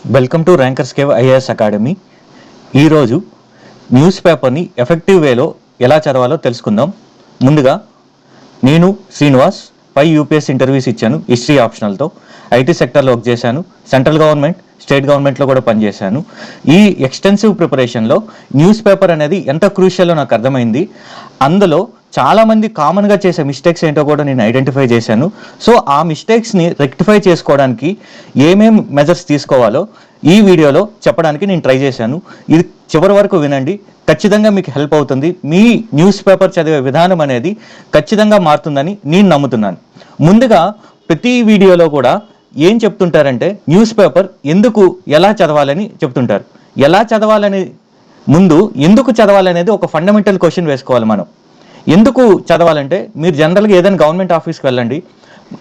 Welcome to rankers cave IAS academy. ఈరోజు news పేపర్ని effective వేలో ఎలా చదవాలో తెలుసుకుందాం. ముందుగా నేను శ్రీనివాస్ 5 యూపీఎస్ ఇంటర్వ్యూస్ ఇచ్చాను హిస్టరీ ఆప్షనల్తో. ఐటీ సెక్టర్లో వర్క్ చేశాను, సెంట్రల్ గవర్నమెంట్, స్టేట్ గవర్నమెంట్లో కూడా పనిచేశాను. ఈ ఎక్స్టెన్సివ్ ప్రిపరేషన్లో న్యూస్ పేపర్ అనేది ఎంత క్రూషియల్లో నాకు అర్థమైంది. అందులో చాలామంది కామన్గా చేసే మిస్టేక్స్ ఏంటో కూడా నేను ఐడెంటిఫై చేశాను. సో ఆ మిస్టేక్స్ని రెక్టిఫై చేసుకోవడానికి ఏమేం మెజర్స్ తీసుకోవాలో ఈ వీడియోలో చెప్పడానికి నేను ట్రై చేశాను. ఇది చివరి వరకు వినండి, ఖచ్చితంగా మీకు హెల్ప్ అవుతుంది. మీ న్యూస్ పేపర్ చదివే విధానం అనేది ఖచ్చితంగా మారుతుందని నేను నమ్ముతున్నాను. ముందుగా ప్రతి వీడియోలో కూడా ఏం చెప్తుంటారంటే న్యూస్ పేపర్ ఎలా చదవాలని చెప్తుంటారు. ఎలా చదవాలని ముందు ఎందుకు చదవాలనేది ఒక ఫండమెంటల్ క్వశ్చన్ వేసుకోవాలి మనం. ఎందుకు చదవాలంటే మీరు జనరల్గా ఏదైనా గవర్నమెంట్ ఆఫీస్కి వెళ్ళండి,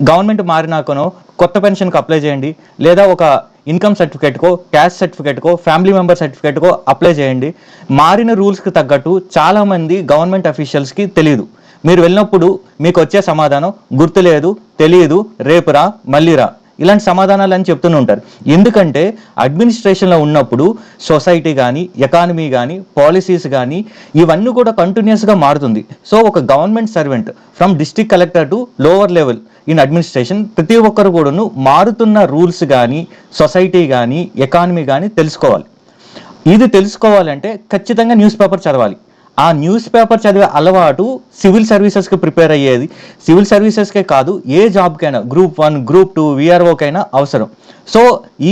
గవర్నమెంట్ మారినాకనో కొత్త పెన్షన్కి అప్లై చేయండి, లేదా ఒక ఇన్కమ్ సర్టిఫికేట్కో, క్యాస్ట్ సర్టిఫికేట్కో, ఫ్యామిలీ మెంబర్ సర్టిఫికేట్కో అప్లై చేయండి. మారిన రూల్స్కి తగ్గట్టు చాలామంది గవర్నమెంట్ అఫీషియల్స్కి తెలియదు. మీరు వెళ్ళినప్పుడు మీకు వచ్చే సమాధానం గుర్తులేదు, తెలియదు, రేపురా, మళ్ళీరా, ఇలాంటి సమాధానాలు అని చెప్తూనే ఉంటారు. ఎందుకంటే అడ్మినిస్ట్రేషన్లో ఉన్నప్పుడు సొసైటీ కానీ, ఎకానమీ కానీ, పాలసీస్ కానీ ఇవన్నీ కూడా కంటిన్యూస్గా మారుతుంది. సో ఒక government servant from district collector to lower level in administration ప్రతి ఒక్కరు కూడాను మారుతున్న రూల్స్ కానీ, సొసైటీ కానీ, ఎకానమీ కానీ తెలుసుకోవాలి. ఇది తెలుసుకోవాలంటే ఖచ్చితంగా న్యూస్ పేపర్ చదవాలి. ఆ న్యూస్ పేపర్ చదివే అలవాటు సివిల్ సర్వీసెస్కి ప్రిపేర్ అయ్యేది, సివిల్ సర్వీసెస్కే కాదు ఏ జాబ్కైనా, గ్రూప్ 1, గ్రూప్ 2, వీఆర్ఓకైనా అవసరం. సో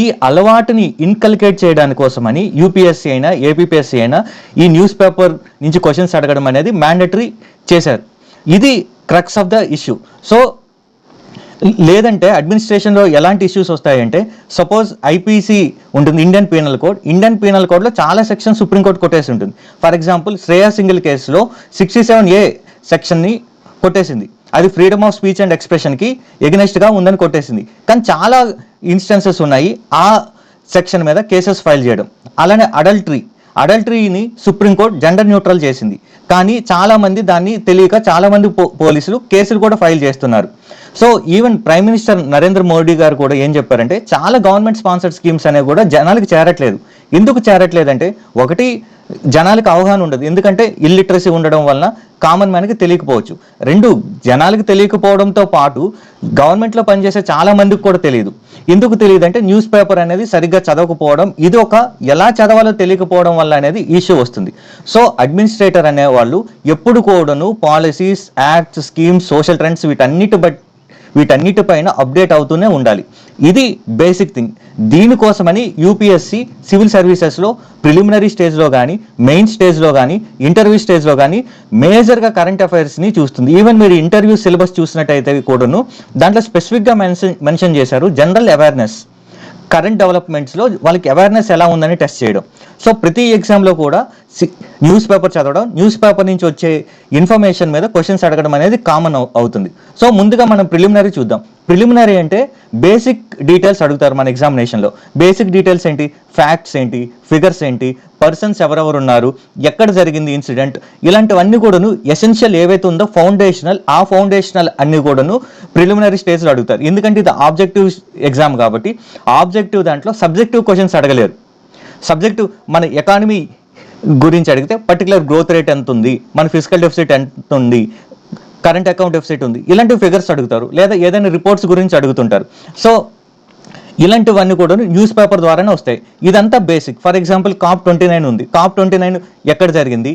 ఈ అలవాటుని ఇన్కల్కేట్ చేయడానికి కోసమని యూపీఎస్సీ అయినా, ఏపీపీఎస్సీ అయినా ఈ న్యూస్ పేపర్ నుంచి క్వశ్చన్స్ అడగడం అనేది మ్యాండేటరీ చేశారు. ఇది crux of the issue. So లేదంటే అడ్మినిస్ట్రేషన్లో ఎలాంటి ఇష్యూస్ వస్తాయంటే, సపోజ్ ఐపీసీ ఉంటుంది, ఇండియన్ పీనల్ కోడ్లో చాలా సెక్షన్ సుప్రీంకోర్టు కొట్టేసి ఉంటుంది. ఫర్ ఎగ్జాంపుల్ శ్రేయా సింగిల్ కేసులో 67A సెక్షన్ని కొట్టేసింది. అది ఫ్రీడమ్ ఆఫ్ స్పీచ్ అండ్ ఎక్స్ప్రెషన్కి ఎగనెస్ట్గా ఉందని కొట్టేసింది. కానీ చాలా ఇన్స్టెన్సెస్ ఉన్నాయి ఆ సెక్షన్ మీద కేసెస్ ఫైల్ చేయడం. అలానే అడల్టరీని సుప్రీంకోర్టు జెండర్ న్యూట్రల్ చేసింది. కానీ చాలామంది దాన్ని తెలియక చాలామంది పోలీసులు కేసులు కూడా ఫైల్ చేస్తున్నారు. So even prime minister Narendra Modi గారు కూడా ఏం చెప్పారంటే చాలా గవర్నమెంట్ స్పాన్సర్డ్ స్కీమ్స్ అనేవి కూడా జనాలకు చేరట్లేదు. ఎందుకు చేరట్లేదంటే, ఒకటి జనాలకు అవగాహన ఉండదు, ఎందుకంటే ఇల్లిటరసీ ఉండడం వలన కామన్ మ్యాన్కి తెలియకపోవచ్చు. 2 జనాలకు తెలియకపోవడంతో పాటు గవర్నమెంట్లో పనిచేసే చాలా మందికి కూడా తెలియదు. ఎందుకు తెలియదు అంటే న్యూస్ పేపర్ అనేది సరిగ్గా చదవకపోవడం, ఇది ఒక ఎలా చదవాలో తెలియకపోవడం వల్ల అనేది ఇష్యూ వస్తుంది. సో అడ్మినిస్ట్రేటర్ అనేవాళ్ళు ఎప్పుడు కూడాను policies, acts, schemes, social trends వీటన్నిటిపైన అప్డేట్ అవుతూనే ఉండాలి. ఇది బేసిక్ థింగ్. దీనికోసమని యూపీఎస్సీ సివిల్ సర్వీసెస్లో ప్రిలిమినరీ స్టేజ్లో కానీ, మెయిన్ స్టేజ్లో కానీ, ఇంటర్వ్యూ స్టేజ్లో కానీ మేజర్గా కరెంట్ అఫైర్స్ని చూస్తుంది. ఈవెన్ మీరు ఇంటర్వ్యూ సిలబస్ చూసినట్టయితే కూడాను దాంట్లో స్పెసిఫిక్గా మెన్షన్ చేశారు జనరల్ అవేర్నెస్, కరెంట్ డెవలప్మెంట్స్లో వాళ్ళకి అవేర్నెస్ ఎలా ఉందని టెస్ట్ చేయడం. సో ప్రతి ఎగ్జామ్లో కూడా న్యూస్ పేపర్ చదవడం, న్యూస్ పేపర్ నుంచి వచ్చే ఇన్ఫర్మేషన్ మీద క్వశ్చన్స్ అడగడం అనేది కామన్ అవుతుంది. సో ముందుగా మనం ప్రిలిమినరీ చూద్దాం. ప్రిలిమినరీ అంటే బేసిక్ డీటెయిల్స్ అడుగుతారు మన ఎగ్జామినేషన్లో. బేసిక్ డీటెయిల్స్ ఏంటి? ఫ్యాక్ట్స్ ఏంటి, ఫిగర్స్ ఏంటి, పర్సన్స్ ఎవరెవరు ఉన్నారు, ఎక్కడ జరిగింది ఇన్సిడెంట్, ఇలాంటివన్నీ కూడాను ఎసెన్షియల్ ఏవైతే ఉందో ఫౌండేషనల్ అన్ని కూడాను ప్రిలిమినరీ స్టేజ్లో అడుగుతారు. ఎందుకంటే ఇది ఆబ్జెక్టివ్ ఎగ్జామ్ కాబట్టి ఆబ్జెక్టివ్ దాంట్లో సబ్జెక్టివ్ క్వశ్చన్స్ అడగలేరు. సబ్జెక్టివ్ మన ఎకానమీ గురించి అడిగితే పర్టికులర్ గ్రోత్ రేట్ ఎంత ఉంది, మన ఫిజికల్ డెఫిసిట్ ఎంత ఉంది, కరెంట్ అకౌంట్ డెఫిసిట్ ఉంది, ఇలాంటి ఫిగర్స్ అడుగుతారు. లేదా ఏదైనా రిపోర్ట్స్ గురించి అడుగుతుంటారు. సో ఇలాంటివన్నీ కూడా న్యూస్ పేపర్ ద్వారానే వస్తాయి. ఇదంతా బేసిక్. ఫర్ ఎగ్జాంపుల్ COP29 ఉంది. COP29 ఎక్కడ జరిగింది,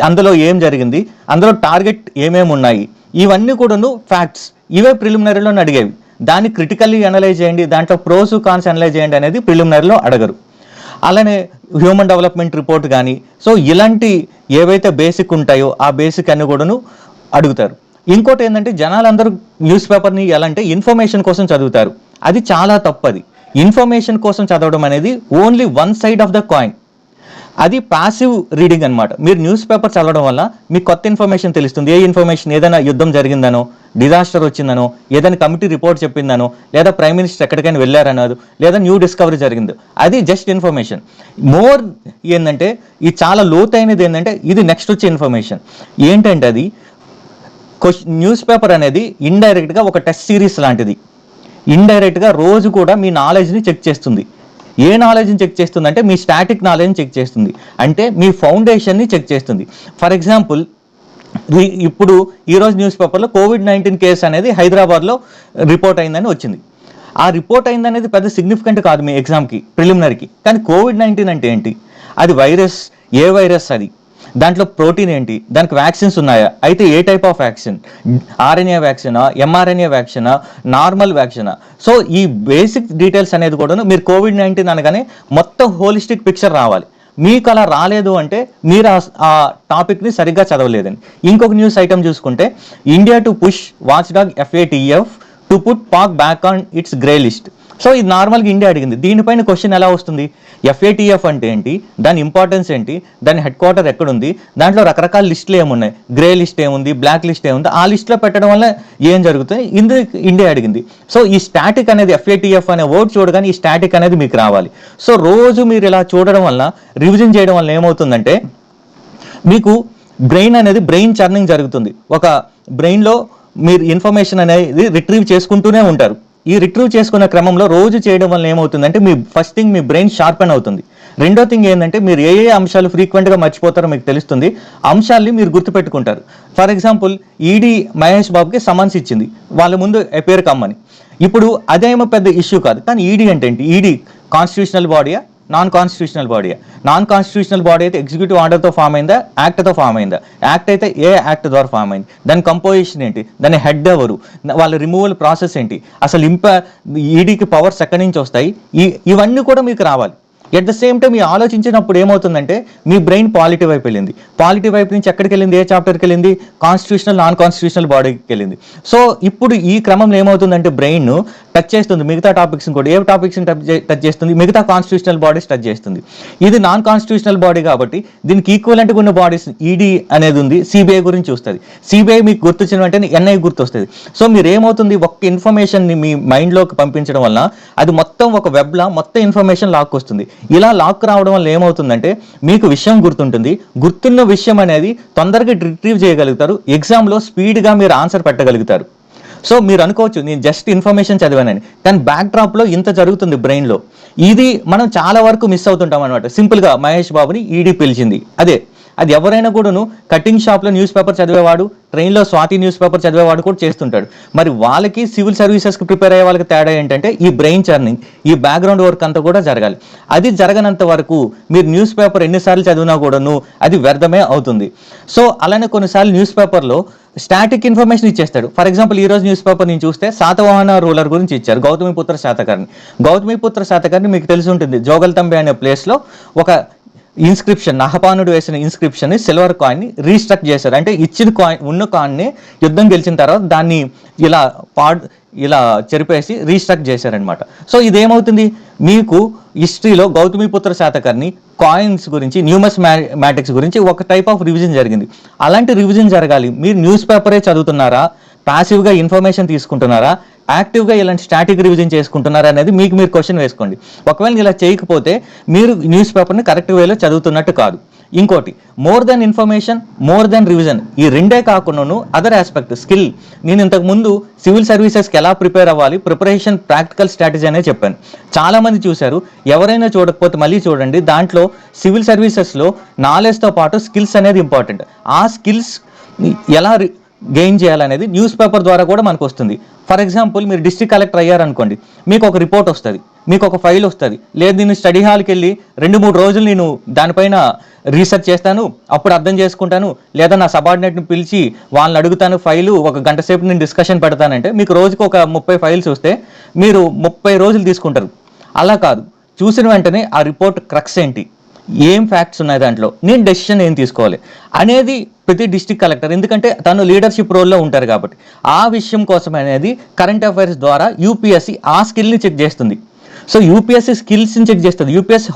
అందులో ఏం జరిగింది, అందులో టార్గెట్ ఏమేమి ఉన్నాయి, ఇవన్నీ కూడాను ఫ్యాక్ట్స్. ఇవే ప్రిలిమినరీలో అడిగేవి. దాన్ని క్రిటికల్లీ అనలైజ్ చేయండి, దాంట్లో ప్రోస్ కాన్స్ అనలైజ్ చేయండి అనేది ప్రిలిమినరీలో అడగరు. అలానే హ్యూమన్ డెవలప్మెంట్ రిపోర్ట్ కానీ, సో ఇలాంటి ఏవైతే బేసిక్ ఉంటాయో ఆ బేసిక్ అన్ని కూడాను అడుగుతారు. ఇంకోటి ఏంటంటే జనాలందరూ న్యూస్ పేపర్ని ఎలా అంటే ఇన్ఫర్మేషన్ కోసం చదువుతారు. అది చాలా తప్పది. ఇన్ఫర్మేషన్ కోసం చదవడం అనేది only one side of the coin. అది పాసివ్ రీడింగ్ అనమాట. మీరు న్యూస్ పేపర్ చదవడం వల్ల మీకు కొత్త ఇన్ఫర్మేషన్ తెలుస్తుంది. ఏ ఇన్ఫర్మేషన్? ఏదైనా యుద్ధం జరిగిందనో, డిజాస్టర్ వచ్చిందనో, ఏదైనా కమిటీ రిపోర్ట్ చెప్పిందనో, లేదా ప్రైమ్ మినిస్టర్ ఎక్కడికైనా వెళ్ళారనో, లేదా న్యూ డిస్కవరీ జరిగిందో, అది జస్ట్ ఇన్ఫర్మేషన్. మోర్ ఏంటంటే ఇది చాలా లోతైనది. ఏంటంటే ఇది నెక్స్ట్ వచ్చే ఇన్ఫర్మేషన్ ఏంటంటే అది న్యూస్ పేపర్ అనేది ఇండైరెక్ట్గా ఒక టెస్ట్ సిరీస్ లాంటిది. ఇండైరెక్ట్గా రోజు కూడా మీ నాలెడ్జ్ని చెక్ చేస్తుంది. ఏ నాలెడ్జ్ని చెక్ చేస్తుంది అంటే మీ స్టాటిక్ నాలెడ్జ్ని చెక్ చేస్తుంది, అంటే మీ ఫౌండేషన్ని చెక్ చేస్తుంది. ఫర్ ఎగ్జాంపుల్, ఇప్పుడు ఈరోజు న్యూస్ పేపర్లో COVID-19 కేసు అనేది హైదరాబాద్లో రిపోర్ట్ అయిందని వచ్చింది. ఆ రిపోర్ట్ అయిందనేది పెద్ద సిగ్నిఫికెంట్ కాదు మీ ఎగ్జామ్కి, ప్రిలిమినరీకి. కానీ COVID-19 అంటే ఏంటి? అది వైరస్, ఏ వైరస్ అది, దాంట్లో ప్రోటీన్ ఏంటి, దానికి వ్యాక్సిన్స్ ఉన్నాయా, అయితే ఏ టైప్ ఆఫ్ వ్యాక్సిన్, RNA వ్యాక్సినా, mRNA వ్యాక్సినా, నార్మల్ వ్యాక్సినా. సో ఈ బేసిక్ డీటెయిల్స్ అనేది కూడా మీరు COVID-19 అనగానే మొత్తం హోలిస్టిక్ పిక్చర్ రావాలి. మీకు అలా రాలేదు అంటే మీరు ఆ టాపిక్ని సరిగ్గా చదవలేదని. ఇంకొక న్యూస్ ఐటమ్ చూసుకుంటే, India to push watchdog FATF to put Pak back on it's grey list. So ఇది నార్మల్గా ఇండియా అడిగింది. దీనిపైన క్వశ్చన్ ఎలా వస్తుంది? FATF అంటే ఏంటి, దాని ఇంపార్టెన్స్ ఏంటి, దాని హెడ్ క్వార్టర్ ఎక్కడుంది, దాంట్లో రకరకాల లిస్టులు ఏమున్నాయి, గ్రే లిస్ట్ ఏముంది, బ్లాక్ లిస్ట్ ఏముంది, ఆ లిస్ట్లో పెట్టడం వల్ల ఏం జరుగుతుంది, ఇండియా అడిగింది. సో ఈ స్టాటిక్ అనేది FATF అనే వర్డ్ చూడగానే ఈ స్టాటిక్ అనేది మీకు రావాలి. సో రోజు మీరు ఇలా చూడడం వల్ల, రివిజన్ చేయడం వల్ల ఏమవుతుందంటే మీకు బ్రెయిన్ చర్నింగ్ జరుగుతుంది. ఒక బ్రెయిన్లో మీరు ఇన్ఫర్మేషన్ అనేది రిట్రీవ్ చేసుకుంటూనే ఉంటారు. ఈ రిట్రీవ్ చేసుకున్న క్రమంలో రోజు చేయడం వల్ల ఏమవుతుందంటే ఫస్ట్ థింగ్ మీ బ్రెయిన్ షార్పెన్ అవుతుంది. రెండో థింగ్ ఏంటంటే మీరు ఏ అంశాలు ఫ్రీక్వెంట్గా మర్చిపోతారో మీకు తెలుస్తుంది, అంశాలని మీరు గుర్తుపెట్టుకుంటారు. ఫర్ ఎగ్జాంపుల్, ఈడీ మహేష్ బాబుకి సమన్స్ ఇచ్చింది వాళ్ళ ముందు అపేర్ కమ్మని. ఇప్పుడు అదేమో పెద్ద ఇష్యూ కాదు, కానీ ఈడీ అంటే ఏంటి? ఈడీ కాన్స్టిట్యూషనల్ బాడీయా, నాన్ కాన్స్టిట్యూషనల్ బాడీయా? నాన్ కాన్స్టిట్యూషనల్ బాడీ అయితే ఎగ్జిక్యూటివ్ ఆర్డర్తో ఫామ్ అయిందా, యాక్ట్తో ఫామ్ అయిందా? యాక్ట్ అయితే ఏ యాక్ట్ ద్వారా ఫామ్ అయింది, దాని కంపోజిషన్ ఏంటి, దాని హెడ్ ఎవరు, వాళ్ళ రిమూవల్ ప్రాసెస్ ఏంటి, అసలు ఈడీకి పవర్స్ ఎక్కడి నుంచి వస్తాయి, ఇవన్నీ కూడా మీకు రావాలి. ఎట్ ద సేమ్ టైం ఈ ఆలోచించినప్పుడు ఏమవుతుందంటే మీ బ్రెయిన్ పాలిటివ్ వైపు వెళ్ళింది. పాలిటివ్ వైపు నుంచి ఎక్కడికి వెళ్ళింది, ఏ చాప్టర్కి వెళ్ళింది, కాన్స్టిట్యూషనల్ నాన్ కాన్స్టిట్యూషనల్ బాడీకి వెళ్ళింది. సో ఇప్పుడు ఈ క్రమంలో ఏమవుతుందంటే బ్రెయిన్ టచ్ చేస్తుంది మిగతా టాపిక్స్ కూడా. ఏ టాపిక్స్ని టచ్ చేస్తుంది? మిగతా కాన్స్టిట్యూషనల్ బాడీస్ టచ్ చేస్తుంది. ఇది నాన్ కాన్స్టిట్యూషనల్ బాడీ కాబట్టి దీనికి ఈక్వలెంట్గా ఉన్న బాడీస్ ఈడీ అనేది ఉంది, సిబిఐ గురించి చూస్తుంది. సిబిఐ మీకు గుర్తొచ్చిన వెంటనే ఎన్ఐ గుర్తొస్తుంది. సో మీరు ఏమవుతుంది, ఒక్క ఇన్ఫర్మేషన్ని మీ మైండ్లోకి పంపించడం వల్ల అది మొత్తం ఒక వెబ్లా మొత్తం ఇన్ఫర్మేషన్ లాక్కొస్తుంది. ఇలా లాక్ రావడం వల్ల ఏమవుతుందంటే మీకు విషయం గుర్తుంటుంది. గుర్తున్న విషయం అనేది తొందరగా రిట్రీవ్ చేయగలుగుతారు. ఎగ్జామ్లో స్పీడ్గా మీరు ఆన్సర్ పెట్టగలుగుతారు. సో మీరు అనుకోవచ్చు నేను జస్ట్ ఇన్ఫర్మేషన్ చదివానని, కానీ బ్యాక్ డ్రాప్లో ఇంత జరుగుతుంది బ్రెయిన్లో. ఇది మనం చాలా వరకు మిస్ అవుతుంటాం అనమాట. సింపుల్గా మహేష్ బాబుని ఈడీ పిలిచింది, అది ఎవరైనా కూడాను కటింగ్ షాప్లో న్యూస్ పేపర్ చదివేవాడు, ట్రైన్లో స్వాతి న్యూస్ పేపర్ చదివేవాడు కూడా చేస్తుంటాడు. మరి వాళ్ళకి సివిల్ సర్వీసెస్కి ప్రిపేర్ అయ్యే వాళ్ళకి తేడా ఏంటంటే ఈ బ్రెయిన్ చర్నింగ్, ఈ బ్యాక్గ్రౌండ్ వర్క్ అంతా కూడా జరగాలి. అది జరగనంత వరకు మీరు న్యూస్ పేపర్ ఎన్నిసార్లు చదివినా కూడాను అది వ్యర్థమే అవుతుంది. సో అలానే కొన్నిసార్లు న్యూస్ పేపర్లో స్టాటిక్ ఇన్ఫర్మేషన్ ఇచ్చేస్తాడు. ఫర్ ఎగ్జాంపుల్, ఈ రోజు న్యూస్ పేపర్ నేను చూస్తే శాతవాహన రూలర్ గురించి ఇచ్చారు, గౌతమిపుత్ర శాతకర్ణి మీకు తెలిసి ఉంటుంది. జోగల్తంబే అనే ప్లేస్లో ఒక ఇన్స్క్రిప్షన్, నహపానుడు వేసిన ఇన్స్క్రిప్షన్ని, సిల్వర్ కాయిన్ని రీస్ట్రక్ట్ చేశారు. అంటే ఇచ్చిన కాయిన్, ఉన్న కాయిన్ని యుద్ధం గెలిచిన తర్వాత దాన్ని ఇలా చెరిపేసి రీస్ట్రక్ట్ చేశారనమాట. సో ఇదేమవుతుంది, మీకు హిస్టరీలో గౌతమిపుత్ర శాతకర్ణి కాయిన్స్ గురించి, న్యూమస్మాటిక్స్ గురించి ఒక టైప్ ఆఫ్ రివిజన్ జరిగింది. అలాంటి రివిజన్ జరగాలి. మీరు న్యూస్ పేపరే చదువుతున్నారా, ప్యాసివ్గా ఇన్ఫర్మేషన్ తీసుకుంటున్నారా, యాక్టివ్గా ఇలాంటి స్టాటిక్ రివిజన్ చేసుకుంటున్నారా అనేది మీకు మీరు క్వశ్చన్ వేసుకోండి. ఒకవేళ ఇలా చేయకపోతే మీరు న్యూస్ పేపర్ని కరెక్ట్ వేలో చదువుతున్నట్టు కాదు. ఇంకోటి, more than information, more than revision, ఈ రెండే కాకుండాను అదర్ ఆస్పెక్ట్ స్కిల్. నేను ఇంతకుముందు సివిల్ సర్వీసెస్కి ఎలా ప్రిపేర్ అవ్వాలి, ప్రిపరేషన్ ప్రాక్టికల్ స్ట్రాటజీ అనే చెప్పాను. చాలామంది చూశారు, ఎవరైనా చూడకపోతే మళ్ళీ చూడండి. దాంట్లో సివిల్ సర్వీసెస్లో నాలెడ్జ్తో పాటు స్కిల్స్ అనేది ఇంపార్టెంట్. ఆ స్కిల్స్ ఎలా గెయిన్ చేయాలనేది న్యూస్ పేపర్ ద్వారా కూడా మనకు వస్తుంది. ఫర్ ఎగ్జాంపుల్, మీరు డిస్ట్రిక్ట్ కలెక్టర్ అయ్యారనుకోండి, మీకు ఒక రిపోర్ట్ వస్తుంది, మీకు ఒక ఫైల్ వస్తుంది. లేదు నేను స్టడీ హాల్కి వెళ్ళి 2-3 రోజులు నేను దానిపైన రీసెర్చ్ చేస్తాను, అప్పుడు అర్థం చేసుకుంటాను, లేదా నా సబార్డినేట్ని పిలిచి వాళ్ళని అడుగుతాను, ఫైలు 1 గంట సేపు నేను డిస్కషన్ పెడతానంటే మీకు రోజుకి ఒక 30 ఫైల్స్ వస్తే మీరు 30 రోజులు తీసుకుంటారు. అలా కాదు, చూసిన వెంటనే ఆ రిపోర్ట్ క్రక్స్ ఏంటి, ఏం ఫ్యాక్ట్స్ ఉన్నాయి దాంట్లో, నేను డెసిషన్ ఏం తీసుకోవాలి అనేది ప్రతి డిస్ట్రిక్ట్ కలెక్టర్, ఎందుకంటే తను లీడర్షిప్ రోల్లో ఉంటారు కాబట్టి ఆ విషయం కోసం అనేది కరెంట్ అఫైర్స్ ద్వారా యూపీఎస్సీ ఆ స్కిల్ని చెక్ చేస్తుంది. సో యూపీఎస్సీ స్కిల్స్ని చెక్ చేస్తుంది. యూపీఎస్సీ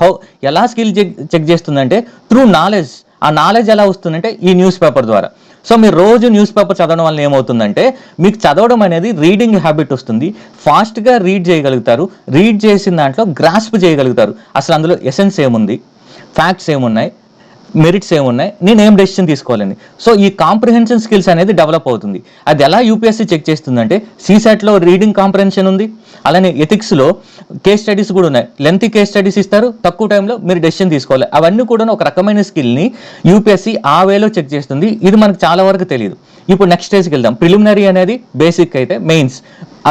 ఎలా స్కిల్ చెక్ చేస్తుందంటే త్రూ నాలెడ్జ్. ఆ నాలెడ్జ్ ఎలా వస్తుందంటే ఈ న్యూస్ పేపర్ ద్వారా. సో మీరు రోజు న్యూస్ పేపర్ చదవడం వల్ల ఏమవుతుందంటే మీకు చదవడం అనేది రీడింగ్ హ్యాబిట్ వస్తుంది, ఫాస్ట్గా రీడ్ చేయగలుగుతారు, రీడ్ చేసిన దాంట్లో గ్రాస్ప్ చేయగలుగుతారు, అసలు అందులో ఎసెన్స్ ఏముంది, ఫ్యాక్ట్స్ ఏమున్నాయి, మెరిట్స్ ఏమున్నాయి, నేను ఏం డెసిషన్ తీసుకోవాలని. సో ఈ కాంప్రిహెన్షన్ స్కిల్స్ అనేది డెవలప్ అవుతుంది. అది ఎలా యూపీఎస్సీ చెక్ చేస్తుందంటే సీసాట్లో రీడింగ్ కాంప్రిహెన్షన్ ఉంది, అలానే ఎథిక్స్లో కేస్ స్టడీస్ కూడా ఉన్నాయి. లెంతీ కేస్ స్టడీస్ ఇస్తారు, తక్కువ టైంలో మీరు డెసిషన్ తీసుకోవాలి. అవన్నీ కూడా ఒక రకమైన స్కిల్ని యూపీఎస్సీ ఆ వేలో చెక్ చేస్తుంది. ఇది మనకు చాలా వరకు తెలియదు. ఇప్పుడు నెక్స్ట్ స్టేజ్కి వెళ్దాం. ప్రిలిమినరీ అనేది బేసిక్ అయితే, మెయిన్స్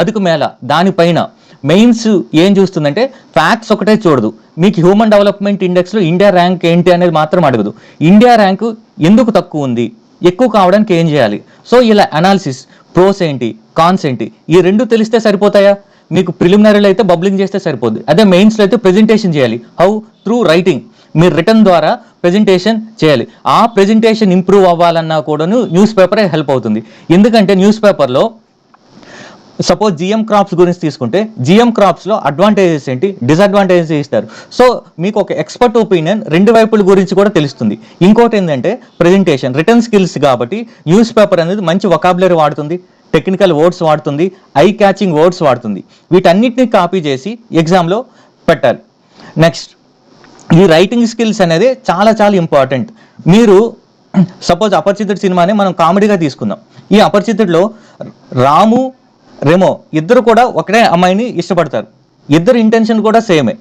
అదుకు మేళ దానిపైన మెయిన్స్ ఏం చూస్తుందంటే ఫ్యాక్ట్స్ ఒకటే చూడదు. మీకు హ్యూమన్ డెవలప్మెంట్ ఇండెక్స్లో ఇండియా ర్యాంక్ ఏంటి అనేది మాత్రం అడగదు. ఇండియా ర్యాంకు ఎందుకు తక్కువ ఉంది, ఎక్కువ కావడానికి ఏం చేయాలి. సో ఇలా అనాలిసిస్, ప్రోస్ ఏంటి, కాన్స్ ఏంటి, ఈ రెండు తెలిస్తే సరిపోతాయా? మీకు ప్రిలిమినరీలో అయితే బబ్లింగ్ చేస్తే సరిపోద్ది. అదే మెయిన్స్లో అయితే ప్రెజెంటేషన్ చేయాలి. హౌ? Through writing. మీరు రిటర్న్ ద్వారా ప్రెజెంటేషన్ చేయాలి. ఆ ప్రెజెంటేషన్ ఇంప్రూవ్ అవ్వాలన్నా కూడాను న్యూస్ పేపరే హెల్ప్ అవుతుంది. ఎందుకంటే న్యూస్ పేపర్లో సపోజ్ జిఎం క్రాప్స్ గురించి తీసుకుంటే జిఎం క్రాప్స్లో అడ్వాంటేజెస్ ఏంటి, డిసడ్వాంటేజెస్ ఇస్తారు. సో మీకు ఒక ఎక్స్పర్ట్ ఒపీనియన్ రెండు వైపుల గురించి కూడా తెలుస్తుంది. ఇంకోటి ఏంటంటే ప్రెజెంటేషన్, రిటర్న్ స్కిల్స్ కాబట్టి న్యూస్ పేపర్ అనేది మంచి వొకాబులరీ వాడుతుంది, టెక్నికల్ వర్డ్స్ వాడుతుంది, ఐ క్యాచింగ్ వర్డ్స్ వాడుతుంది. వీటన్నిటిని కాపీ చేసి ఎగ్జామ్లో పెట్టాలి. నెక్స్ట్ ఈ రైటింగ్ స్కిల్స్ అనేది చాలా చాలా ఇంపార్టెంట్. మీరు సపోజ్ అపరిచితుడు సినిమాని మనం కామెడీగా తీసుకుందాం. ఈ అపరిచితుడిలో రాము, రెమో ఇద్దరు కూడా ఒకటే అమ్మాయిని ఇష్టపడతారు. ఇద్దరు ఇంటెన్షన్ కూడా సేమే.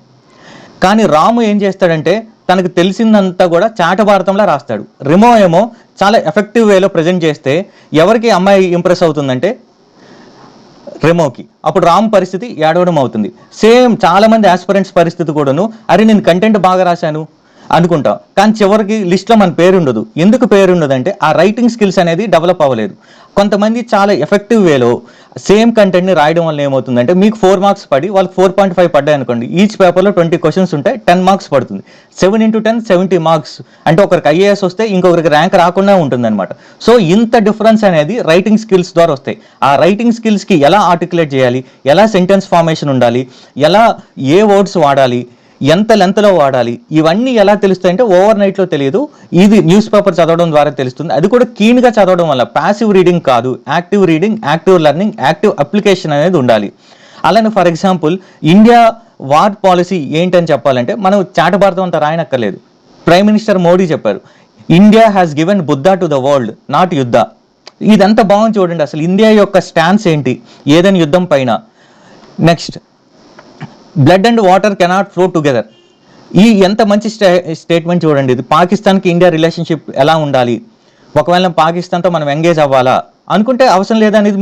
కానీ రాము ఏం చేస్తాడంటే తనకు తెలిసిందంతా కూడా చాటభారతంలో రాస్తాడు. రెమో ఏమో చాలా ఎఫెక్టివ్ వేలో ప్రజెంట్ చేస్తే ఎవరికి అమ్మాయి ఇంప్రెస్ అవుతుందంటే రెమోకి. అప్పుడు రామ్ పరిస్థితి ఏడవడం అవుతుంది. సేమ్ చాలా మంది ఆస్పిరెంట్స్ పరిస్థితి కూడాను, అరే నేను కంటెంట్ బాగా రాశాను అనుకుంటాం, కానీ చివరికి లిస్ట్లో మన పేరు ఉండదు. ఎందుకు పేరు ఉండదంటే ఆ రైటింగ్ స్కిల్స్ అనేది డెవలప్ అవ్వలేదు. కొంతమంది చాలా ఎఫెక్టివ్ వేలో సేమ్ కంటెంట్ని రాయడం వల్ల ఏమవుతుందంటే మీకు 4 మార్క్స్ పడి వాళ్ళకి 4.5 పడ్డాయి అనుకోండి. ఈచ్ పేపర్లో 20 క్వశ్చన్స్ ఉంటాయి, 10 మార్క్స్ పడుతుంది. 7 into 10 70 మార్క్స్. అంటే ఒకరికి ఐఏఎస్ వస్తే ఇంకొకరికి ర్యాంక్ రాకుండా ఉంటుంది అనమాట. సో ఇంత డిఫరెన్స్ అనేది రైటింగ్ స్కిల్స్ ద్వారా వస్తాయి. ఆ రైటింగ్ స్కిల్స్కి ఎలా ఆర్టికులేట్ చేయాలి, ఎలా సెంటెన్స్ ఫార్మేషన్ ఉండాలి, ఎలా ఏ వర్డ్స్ వాడాలి, ఎంత లెంత్లో వాడాలి, ఇవన్నీ ఎలా తెలుస్తాయంటే ఓవర్ నైట్లో తెలియదు. ఇది న్యూస్ పేపర్ చదవడం ద్వారా తెలుస్తుంది. అది కూడా కీన్గా చదవడం వల్ల. ప్యాసివ్ రీడింగ్ కాదు, active reading, active learning, active application అనేది ఉండాలి. అలానే for example India war policy ఏంటని చెప్పాలంటే మనం చాటభారతం అంతా రాయనక్కర్లేదు. ప్రైమ్ మినిస్టర్ మోడీ చెప్పారు, India has given Buddha to the world, not యుద్ధ. ఇదంతా బాగుంది చూడండి. అసలు ఇండియా యొక్క స్టాన్స్ ఏంటి ఏదైనా యుద్ధం పైన. Next blood and water cannot flow together. ఈ ఎంత మంచి స్టేట్మెంట్ చూడండి. ఇది పాకిస్తాన్కి ఇండియా రిలేషన్షిప్ ఎలా ఉండాలి, ఒకవేళ పాకిస్తాన్తో మనం ఎంగేజ్ అవ్వాలా అనుకుంటే అవసరం లేదనేది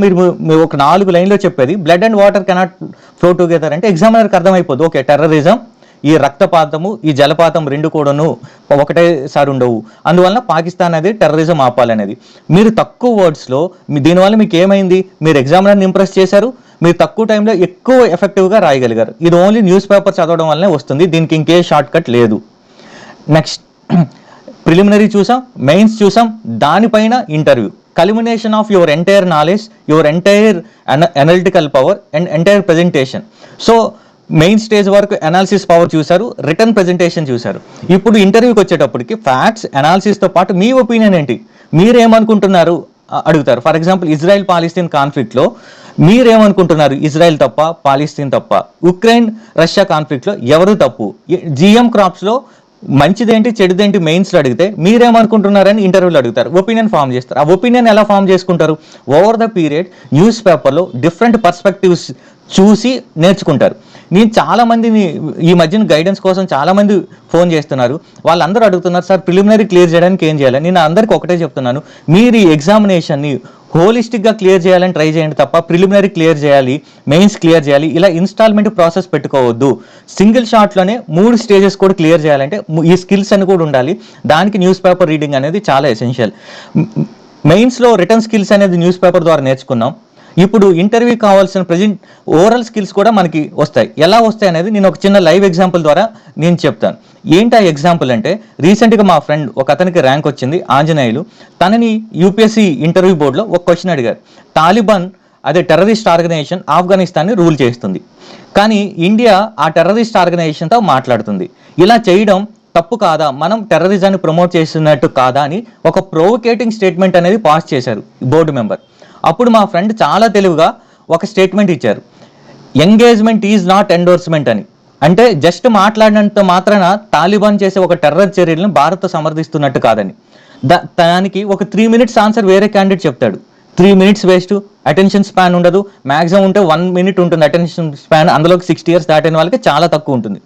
మీరు ఒక 4 లైన్లో చెప్పేది. Blood and water cannot flow together అంటే ఎగ్జామినర్కి అర్థమైపోద్ది, ఓకే టెర్రరిజం, ఈ రక్తపాతము, ఈ జలపాతం రెండు కూడాను ఒకటేసారి ఉండవు, అందువలన పాకిస్తాన్ అనేది టెర్రరిజం ఆపాలనేది. మీరు తక్కువ వర్డ్స్లో దీనివల్ల మీకు ఏమైంది, మీరు ఎగ్జామినర్ని ఇంప్రెస్ చేశారు, మీరు తక్కువ టైంలో ఎక్కువ ఎఫెక్టివ్గా రాయగలిగారు. ఇది ఓన్లీ న్యూస్ పేపర్ చదవడం వల్లనే వస్తుంది, దీనికి ఇంకే షార్ట్ కట్ లేదు. నెక్స్ట్ ప్రిలిమినరీ చూసాం, మెయిన్స్ చూసాం, దానిపైన interview. Culmination of your entire knowledge, your entire analytical power and entire presentation. So main stage వరకు అనాలిసిస్ పవర్ చూశారు, రిటర్న్ ప్రెజెంటేషన్ చూశారు. ఇప్పుడు ఇంటర్వ్యూకి వచ్చేటప్పటికి ఫ్యాక్ట్స్, అనాలిసిస్తో పాటు మీ ఒపీనియన్ ఏంటి, మీరేమనుకుంటున్నారు అడుగుతారు. ఫర్ ఎగ్జాంపుల్ ఇజ్రాయెల్ పాలిస్తీన్ కాన్ఫ్లిక్ట్లో మీరేమనుకుంటున్నారు, ఇజ్రాయెల్ తప్ప, పాలిస్తీన్ తప్ప? ఉక్రెయిన్ రష్యా కాన్ఫ్లిక్ట్లో ఎవరు తప్పు? జిఎం క్రాప్స్లో మంచిదేంటి చెడుదేంటి మెయిన్స్లో అడిగితే మీరేమనుకుంటున్నారని ఇంటర్వ్యూలో అడుగుతారు, ఒపీనియన్ ఫామ్ చేస్తారు. ఆ ఒపీనియన్ ఎలా ఫామ్ చేసుకుంటారు? ఓవర్ ద పీరియడ్ న్యూస్ పేపర్లో డిఫరెంట్ పర్స్పెక్టివ్స్ చూసి నేర్చుకుంటారు. నేను చాలామందిని ఈ మధ్యన గైడెన్స్ కోసం చాలామంది ఫోన్ చేస్తున్నారు, వాళ్ళందరూ అడుగుతున్నారు సార్ ప్రిలిమినరీ క్లియర్ చేయడానికి ఏం చేయాలి. నేను అందరికీ ఒకటే చెప్తున్నాను, మీరు ఈ ఎగ్జామినేషన్ని హోలిస్టిక్గా క్లియర్ చేయాలని ట్రై చేయండి తప్ప ప్రిలిమినరీ క్లియర్ చేయాలి, మెయిన్స్ క్లియర్ చేయాలి, ఇలా ఇన్స్టాల్మెంట్ ప్రాసెస్ పెట్టుకోవద్దు. సింగిల్ షాట్లోనే 3 స్టేజెస్ కూడా క్లియర్ చేయాలంటే ఈ స్కిల్స్ అని కూడా ఉండాలి. దానికి న్యూస్ పేపర్ రీడింగ్ అనేది చాలా ఎసెన్షియల్. మెయిన్స్లో రిటర్న్ స్కిల్స్ అనేది న్యూస్ పేపర్ ద్వారా నేర్చుకున్నాం. ఇప్పుడు ఇంటర్వ్యూ కావాల్సిన ప్రజెంట్ ఓరల్ స్కిల్స్ కూడా మనకి వస్తాయి. ఎలా వస్తాయి అనేది నేను ఒక చిన్న లైవ్ ఎగ్జాంపుల్ ద్వారా నేను చెప్తాను. ఏంటి ఆ ఎగ్జాంపుల్ అంటే, రీసెంట్గా మా ఫ్రెండ్ ఒక అతనికి ర్యాంక్ వచ్చింది, ఆంజనేయులు. తనని యూపీఎస్సీ ఇంటర్వ్యూ బోర్డులో ఒక క్వశ్చన్ అడిగారు. తాలిబాన్ అదే టెర్రరిస్ట్ ఆర్గనైజేషన్ ఆఫ్ఘనిస్తాన్ని రూల్ చేస్తుంది, కానీ ఇండియా ఆ టెర్రరిస్ట్ ఆర్గనైజేషన్తో మాట్లాడుతుంది. ఇలా చేయడం తప్పు కాదా, మనం టెర్రరిజాన్ని ప్రమోట్ చేస్తున్నట్టు కాదా అని ఒక ప్రొవోకేటింగ్ స్టేట్మెంట్ అనేది పాస్ చేశారు బోర్డు మెంబర్. అప్పుడు మా ఫ్రెండ్ చాలా తెలివిగా ఒక స్టేట్మెంట్ ఇచ్చారు, ఎంగేజ్మెంట్ ఈజ్ నాట్ ఎండోర్స్మెంట్ అని. అంటే జస్ట్ మాట్లాడినంత మాత్రాన తాలిబాన్ చేసే ఒక టెర్రర్ చర్యలను భారత్ సమర్థిస్తున్నట్టు కాదని. దానికి ఒక 3 minutes ఆన్సర్ వేరే క్యాండిడేట్ చెప్తాడు. 3 minutes వేస్ట్, అటెన్షన్ స్పాన్ ఉండదు. మ్యాక్సిమం ఉంటే 1 minute ఉంటుంది అటెన్షన్ స్పాన్. అందులోకి 60 years దాటిన వాళ్ళకి చాలా తక్కువ ఉంటుంది.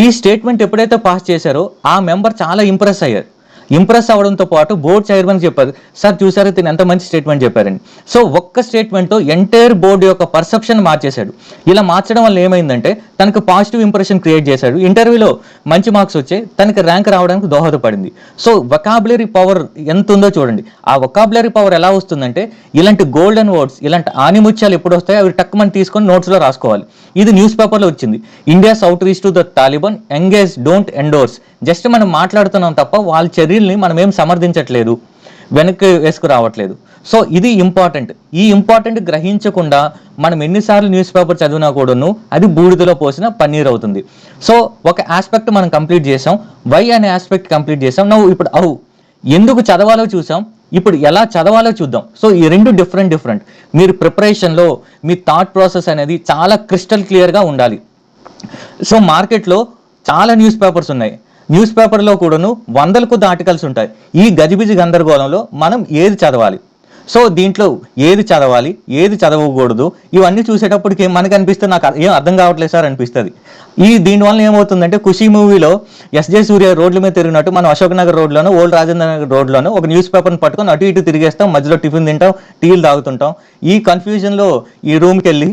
ఈ స్టేట్మెంట్ ఎప్పుడైతే పాస్ చేశారో ఆ మెంబర్ చాలా ఇంప్రెస్ అయ్యారు. ఇంప్రెస్ అవ్వడంతో పాటు బోర్డ్ చైర్మన్ చెప్పారు, సార్ చూసారు తిని ఎంత మంచి స్టేట్మెంట్ చెప్పారండి. సో ఒక్క స్టేట్మెంట్తో ఎంటైర్ బోర్డు యొక్క పర్సెప్షన్ మార్చేశాడు. ఇలా మార్చడం వల్ల ఏమైందంటే తనకు పాజిటివ్ ఇంప్రెషన్ క్రియేట్ చేశాడు. ఇంటర్వ్యూలో మంచి మార్క్స్ వచ్చాయి, తనకి ర్యాంక్ రావడానికి దోహదపడింది. సో వొకాబులరీ పవర్ ఎంత ఉందో చూడండి. ఆ వొకాబులరీ పవర్ ఎలా వస్తుందంటే ఇలాంటి గోల్డెన్ వర్డ్స్, ఇలాంటి ఆనిముత్యాలు ఎప్పుడు వస్తాయో అవి టక్కుమని తీసుకొని నోట్స్లో రాసుకోవాలి. ఇది న్యూస్ పేపర్లో వచ్చింది. India's out reach to the Taliban, engage don't endorse. Just మనం మాట్లాడుతున్నాం తప్ప వాళ్ళ చర్యల్ని మనం ఏం సమర్థించట్లేదు, వెనక్కి వేసుకు రావట్లేదు. సో ఇది ఇంపార్టెంట్. ఈ ఇంపార్టెంట్ గ్రహించకుండా మనం ఎన్నిసార్లు న్యూస్ పేపర్ చదివినా కూడాను అది బూడిదలో పోసిన పన్నీర్ అవుతుంది. సో ఒక ఆస్పెక్ట్ మనం కంప్లీట్ చేసాం, వై అనే ఆస్పెక్ట్ కంప్లీట్ చేసాం. ఇప్పుడు ఎందుకు చదవాలో చూసాం, ఇప్పుడు ఎలా చదవాలో చూద్దాం. సో ఈ రెండు డిఫరెంట్. మీరు ప్రిపరేషన్లో మీ థాట్ ప్రాసెస్ అనేది చాలా క్రిస్టల్ క్లియర్గా ఉండాలి. సో మార్కెట్లో చాలా న్యూస్ పేపర్స్ ఉన్నాయి. న్యూస్ పేపర్లో కూడాను వందల కొద్ది ఆర్టికల్స్ ఉంటాయి. ఈ గజిబిజి గందరగోళంలో మనం ఏది చదవాలి, సో దీంట్లో ఏది చదవాలి ఏది చదవకూడదు ఇవన్నీ చూసేటప్పటికి మనకు అనిపిస్తుంది, నాకు ఏం అర్థం కావట్లేదు సార్ అనిపిస్తుంది. దీనివల్ల ఏమవుతుందంటే ఖుషీ మూవీలో ఎస్జే సూర్య రోడ్ల మీద తిరిగినట్టు మనం అశోక్ నగర్ రోడ్లోనో ఓల్డ్ రాజేంద్ర నగర్ రోడ్లోనో ఒక న్యూస్ పేపర్ని పట్టుకొని అటు ఇటు తిరిగేస్తాం, మధ్యలో టిఫిన్ తింటాం, టీలు తాగుతుంటాం. ఈ కన్ఫ్యూజన్లో ఈ రూమ్కి వెళ్ళి